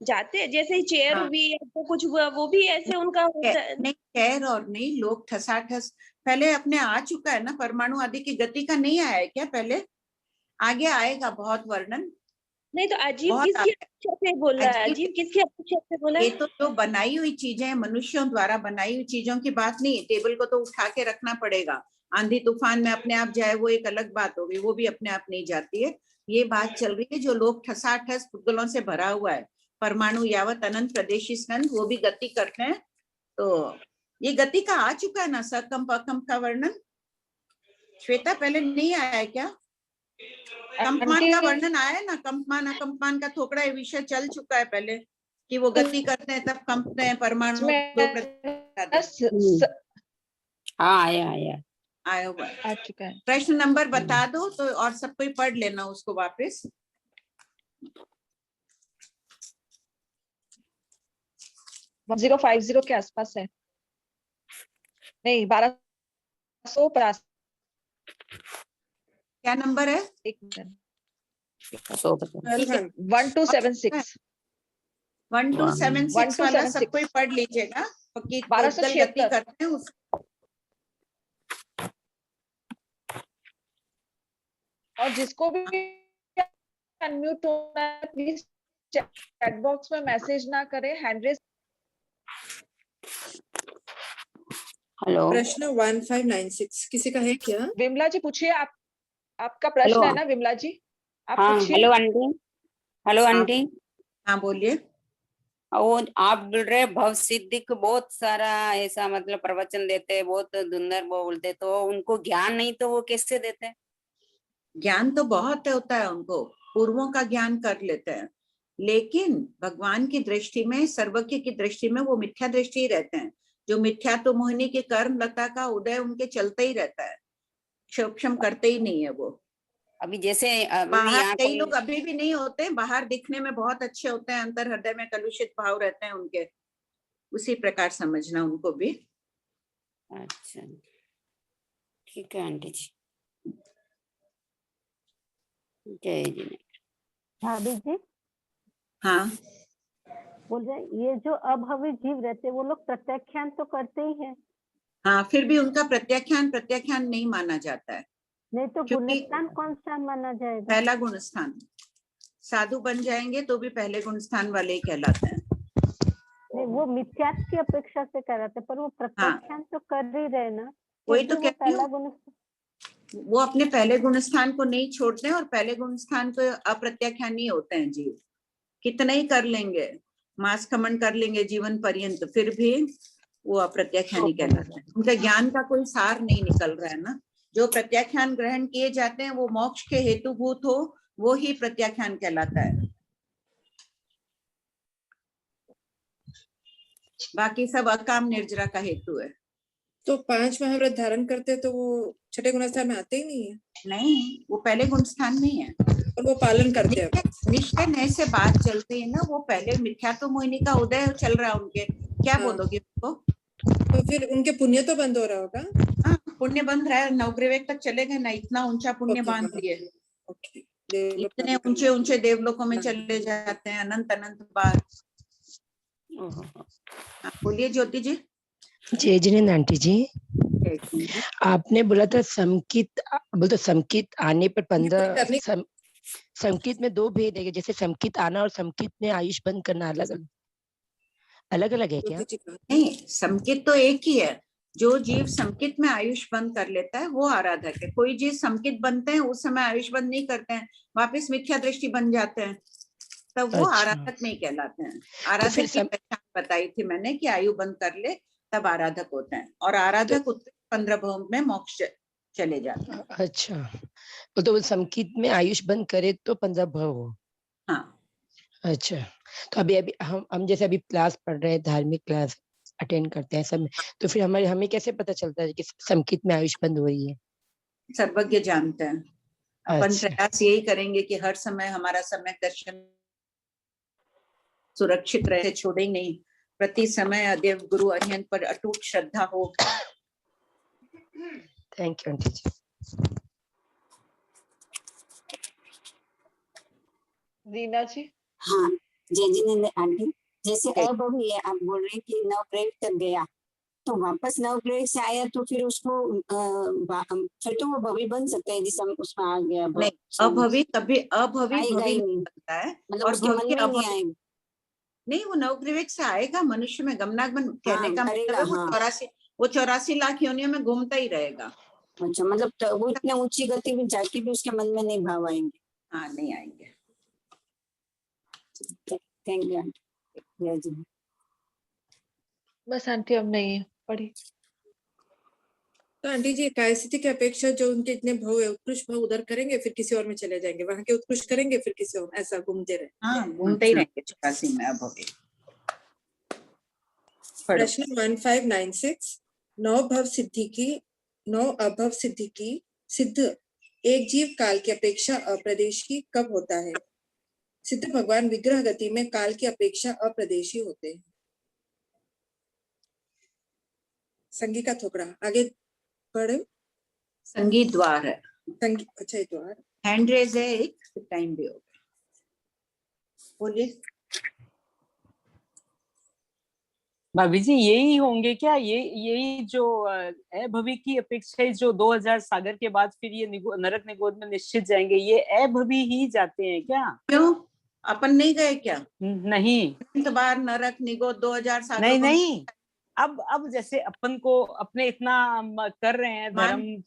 जाते, जैसे चेयर हुई तो कुछ हुआ वो भी ऐसे उनका होता है? नहीं चेयर और नहीं, लोग ठसाठस पहले अपने आ चुका है ना, परमाणु आदि की गति का नहीं आया है क्या? पहले आगे आएगा बहुत वर्णन। नहीं तो अजीब किसकी अपेक्षा से बोल रहा है? अजीब किसकी अपेक्षा से बोला है? ये तो जो बनाई हुई चीजें हैं, मनुष्यों द्वारा बनाई हुई चीजों की बात नहीं। टेबल को तो उठा के रखना पड़ेगा, आंधी तूफान में अपने आप जाए वो एक अलग बात होगी, वो भी अपने आप नहीं जाती है। ये बात चल रही है जो लोग ठसाठस पुद्गलों से भरा हुआ है, परमाणु यावत अनंत प्रदेशी स्कंद, वो भी गति करते हैं। तो ये गति का आ चुका है ना सकंप अकंप का वर्णन। श्वेता पहले नहीं आया है क्या? कंपमान का वर्णन आया है ना, कंपमान अकंपमान का थोड़ा विषय चल चुका है पहले कि वो गति करते हैं तब कंपते हैं परमाणु। हाँ आया हुआ आ चुका है। प्रश्न नंबर बता दो तो और सब कोई पढ़ लेना उसको वापस। (1050) के आसपास है, नहीं 1250। क्या नंबर है? 1276 1276 वाला सब कोई पढ़ लीजिएगा। 1276 करते हैं और जिसको भी अनम्यूट होना है प्लीज चैट बॉक्स में मैसेज ना करें, हैंड रेज। हेलो, प्रश्न 1596 किसी का है क्या? विमला जी पूछिए, आपका प्रश्न है ना विमला जी, आप पूछिए। Hello aunty. Hello aunty. हाँ बोलिए। वो आप बोल रहे भव सिद्धि को बहुत सारा ऐसा मतलब प्रवचन देते हैं, बहुत धुंधर बोलते, तो उनको ज्ञान नहीं तो वो कैसे देते हैं? ज्ञान तो बहुत होता है उनको, पूर्वों का ज्ञान कर लेते हैं, लेकिन भगवान की दृष्टि में, सर्वज्ञ की दृष्टि में वो मिथ्या दृष्टि ही रहते हैं। जो मिथ्या तो मोहिनी के कर्म लता का उदय उनके चलते ही रहता है, क्षम करते ही नहीं है वो। अभी जैसे बाहर कई लोग अभी भी नहीं होते, बाहर दिखने में बहुत अच्छे होते हैं, अंतर हृदय में कलुषित भाव रहते हैं उनके, उसी प्रकार समझना उनको भी। अच्छा ठीक है आंटी जी, जय जी। भाभी जी। हाँ बोल रहे ये जो अभवी जीव रहते वो लोग प्रत्याख्यान तो करते ही हैं। हाँ फिर भी उनका प्रत्याख्यान नहीं माना जाता है। नहीं तो गुणस्थान कौन सा माना जाएगा? पहला गुणस्थान। साधु बन जाएंगे तो भी पहले गुणस्थान वाले ही कहलाते हैं। नहीं वो मिथ्यात्व की अपेक्षा से कहलाते, पर वो प्रत्याख्यान तो कर ही रहे ना। वही तो कहती हूँ, वो अपने पहले गुणस्थान को नहीं छोड़ते हैं और पहले गुणस्थान को अप्रत्याख्यान ही होते हैं जीव। कितना ही कर लेंगे, मास खमन कर लेंगे जीवन पर्यंत, फिर भी वो अप्रत्याख्यान ही कहलाते हैं। उनके ज्ञान का कोई सार नहीं निकल रहा है ना। जो प्रत्याख्यान ग्रहण किए जाते हैं वो मोक्ष के हेतुभूत हो, वो ही प्रत्याख्यान कहलाता है। बाकी सब अकाम निर्जरा का हेतु है। तो 5 महाव्रत धारण करते तो वो छठे गुणस्थान में आते ही नहीं है? नहीं, वो पहले गुणस्थान में है और वो पालन करते हैं। निश्चय नए से बात चलती है ना, वो पहले मिथ्या तो मोहिनी का उदय चल रहा है उनके, क्या बोलोगे उनको? तो फिर उनके पुण्य तो बंद हो रहा होगा? हाँ पुण्य बंद रहा है, नवग्रह तक चले गए ना, इतना ऊंचा पुण्य बांध दिए, इतने ऊंचे ऊंचे देवलोकों में चले जाते हैं अनंत अनंत बार। बोलिए ज्योति जी। जय जिनेंद्र आंटी जी। आपने बोला था समकित, बोलते समकित आने पर 15 समकित में 2 भेद है, जैसे समकित आना और समकित में आयुष बंद करना अलग अलग है क्या? नहीं, समकित तो एक ही है। जो जीव समकित में आयुष बंद कर लेता है वो आराधक है। कोई जीव समकित बनते हैं उस समय आयुष बंद नहीं करते हैं, वापस मिथ्या दृष्टि बन जाते हैं, तब वो आराधक नहीं कहलाते हैं। आराधक की पहचान बताई थी मैंने कि आयु बंद कर ले तब आराधक होते हैं, और आराधक 15 भव में मोक्ष चले जाते हैं। अच्छा, तो समकित में आयुष बंद करे तो 15 भव हो। हाँ, अच्छा, तो अभी हम जैसे अभी क्लास पढ़ रहे हैं, धार्मिक क्लास अटेंड करते हैं सब, तो फिर हमें कैसे पता चलता है कि समकित में आयुष बंद हो रही है? सर्वज्ञ जानते हैं। अपन प्रयास यही करेंगे कि हर समय हमारा समय दर्शन सुरक्षित रहे, छोड़े नहीं, प्रति समय अदेव गुरु अरिहंत पर अटूट श्रद्धा हो। थैंक यू आंटी जी। दीना जी। हाँ, जय जिनेंद्र आंटी, जैसे अब अभी आप बोल रहे हैं कि नवग्रह तक गया तो वापस नवग्रह से आया तो फिर उसको फिर तो वो भवी बन सकता है, जिसमें उसमें आ गया। नहीं, अभवी कभी अभवी भवी नहीं बनता है, मतलब और उसके मन में नहीं आएगा। नहीं, वो नवग्रह से आएगा, मनुष्य में गमनागमन कहने का मतलब है वो 84 लाख योनियों में घूमता ही रहेगा। अच्छा, मतलब तो वो इतने ऊंची गति में जाके भी उसके मन में नहीं भाव आएंगे? हाँ, नहीं आएंगे। Thank you aunty. बस आंटी अब नहीं है पढ़ी। तो आंटी जी, कायस्थिति की अपेक्षा जो उनके इतने भाव है, उत्कृष्ट भाव उधर करेंगे, फिर किसी और में चले जाएंगे, वहां के उत्कृष्ट करेंगे, फिर किसी और, ऐसा घूमते रहे। हाँ, घूमते ही रहेंगे 84 में। अब प्रश्न 1596, 9 अभव सिद्धि की सिद्ध एक जीव काल की अपेक्षा अप्रदेशी कब होता है? सिद्ध भगवान विग्रह गति में काल की अपेक्षा अप्रदेशी होते हैं। संगी का थोकड़ा आगे पढ़े। संगीत द्वार है। अच्छा, ये द्वार हैंड रेज है, एक टाइम भी होगा। बोलिए भाभी जी, यही होंगे क्या? यही जो अभवी की अपेक्षा जो 2000 सागर के बाद फिर ये नरक निगोद में निश्चित जाएंगे, ये अभवी ही जाते हैं क्या? क्यों, अपन नहीं गए क्या? नहीं, बार नरक निगोद 2000 सागर नहीं। अब जैसे अपन को अपने इतना कर रहे हैं धर्म,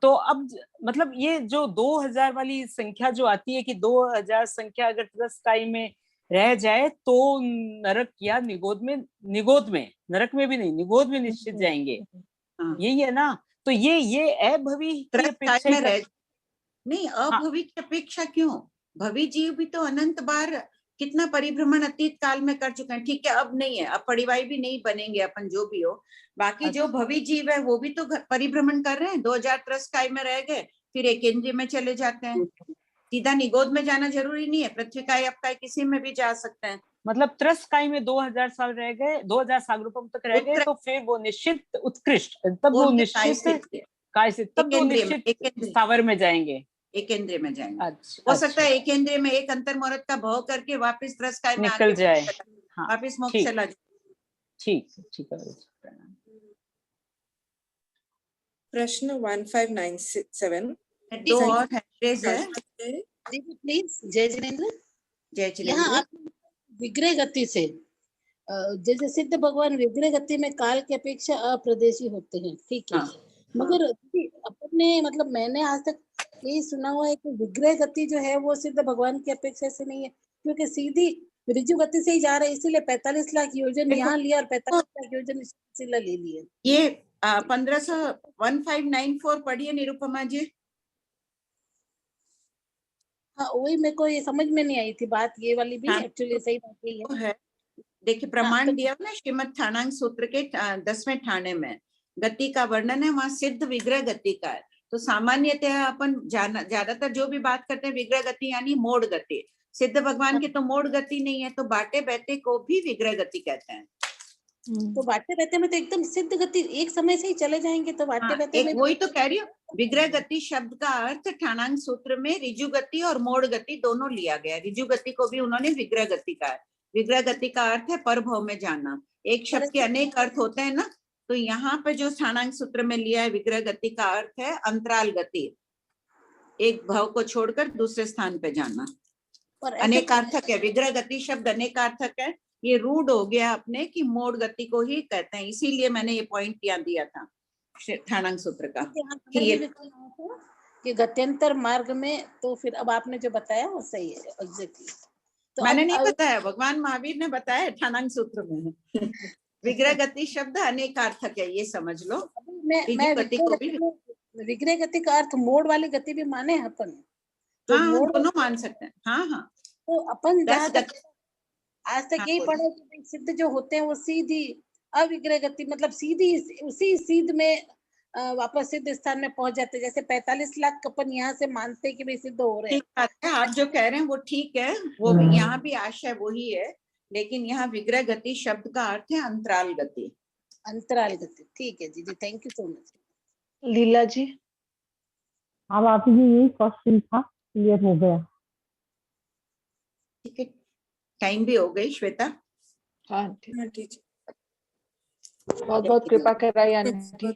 तो अब मतलब ये जो 2000 वाली संख्या जो आती है कि 2000 संख्या अगर 10 टाइम में रह जाए तो नरक या निगोद में नरक में भी नहीं, निगोद में निश्चित जाएंगे। यही है ना? तो ये अभवी की अपेक्षा नहीं, अभवी की अपेक्षा क्यों? भवी जीव भी तो अनंत बार कितना परिभ्रमण अतीत काल में कर चुके हैं। ठीक है, अब नहीं है, अब परिवाही भी नहीं बनेंगे अपन, जो भी हो। बाकी जो भवी जीव है वो भी तो परिभ्रमण कर रहे हैं। 2000 त्रस्काय में रह गए, फिर एक इंद्रिय में चले जाते हैं। सीधा निगोद में जाना जरूरी नहीं है, पृथ्वी काय अपकाय किसी में भी जा सकते हैं। मतलब त्रस्काय में 2000 साल रह गए, 2000 सागरोपम तक रह गए, तो फिर वो निश्चित उत्कृष्ट, तब वो निश्चित काय से, तब वो निश्चित स्थावर में जाएंगे, एक इंद्रिय में जाएंगे। अच्छा, हो सकता है एक इंद्रिय में एक अंतर मुहूर्त का भाव करके वापस त्रस्काय में निकल जाए, वापस मोक्ष चला जाए। ठीक है। प्रश्न 1597, दो और हैंडरेज है प्लीज। जय जिनेंद्र। यहाँ आप विग्रह गति से, जैसे सिद्ध भगवान विग्रह गति में काल की अपेक्षा अप्रदेशी होते हैं, ठीक है। मगर अपने मतलब मैंने आज तक यही सुना हुआ है कि विग्रह गति जो है वो सिद्ध भगवान की अपेक्षा से नहीं है, क्योंकि सीधी ऋजु गति से ही जा रहे हैं, इसीलिए 45 लाख योजन यहाँ लिया और 45 लाख योजन ले लिए। ये 1594 पढ़िए निरुपमा जी। हाँ, वही मेरे को ये समझ में नहीं आई थी बात, ये वाली भी एक्चुअली सही बात यही है। देखिए, प्रमाण दिया ना श्रीमद् ठाणांग सूत्र के 10वें ठाणे में गति का वर्णन है, वहां सिद्ध विग्रह गति का है। तो सामान्यतः अपन ज्यादातर जो भी बात करते हैं विग्रह गति यानी मोड़ गति। सिद्ध भगवान की तो मोड़ गति नहीं है, तो बाटे बैठे को भी विग्रह गति कहते हैं। तो बाटे बैठे में तो एकदम सिद्ध गति एक समय से ही चले जाएंगे, तो बाटे बैठे में वही तो कह रही हूँ। विग्रह गति शब्द का अर्थ ठाणांग सूत्र में ऋजु गति और मोड़ गति दोनों लिया गया। ऋजु गति को भी उन्होंने विग्रह गति का है। विग्रह गति का अर्थ है परभव में जाना। एक शब्द के अनेक अर्थ होते हैं ना, तो यहाँ पे जो स्थानांक सूत्र में लिया है विग्रह गति का अर्थ है अंतराल गति, एक भाव को छोड़कर दूसरे स्थान पे जाना। अनेकार्थक है, विग्रह गति शब्द अनेकार्थक है। ये रूढ़ हो गया अपने कि मोड़ गति को ही कहते हैं, इसीलिए मैंने ये पॉइंट यहाँ दिया था स्थानांक सूत्र का कि ये कि गत्यंतर मार्ग में, तो फिर अब आपने जो बताया वो सही है एग्जैक्टली। तो मैंने नहीं बताया, भगवान महावीर ने बताया स्थानांक सूत्र में। विग्रह गति शब्द अनेकार्थक है, ये समझ लो। मैं गति को भी विग्रह गति का अर्थ मोड़ वाली गति भी माने अपन, तो हाँ, मोड़ दोनों मान सकते हैं। हाँ हाँ, तो अपन दस गति आज तक हाँ, यही पढ़ा कि सिद्ध जो होते हैं वो सीधी अविग्रह गति, मतलब सीधी उसी सीध में वापस सिद्ध स्थान में पहुंच जाते। जैसे 45 लाख अपन यहाँ से मानते हैं कि भाई सिद्ध हो रहे हैं। ठीक बात है, आप जो कह रहे हैं वो ठीक है, वो यहाँ भी आशय वही है, लेकिन यहाँ विग्रह गति शब्द का अर्थ है अंतराल गति। अंतराल गति, ठीक है जी, थैंक यू सो मच। लीला जी। अब आप जी यही क्वेश्चन था, क्लियर हो गया। ठीक है, टाइम भी हो गई श्वेता। हाँ ठीक, बहुत बहुत कृपा कराई आंटी।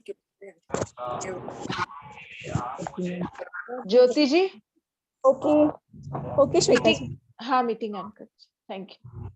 ज्योति जी। ओके श्वेता जी। हाँ मीटिंग एंड कर, थैंक यू।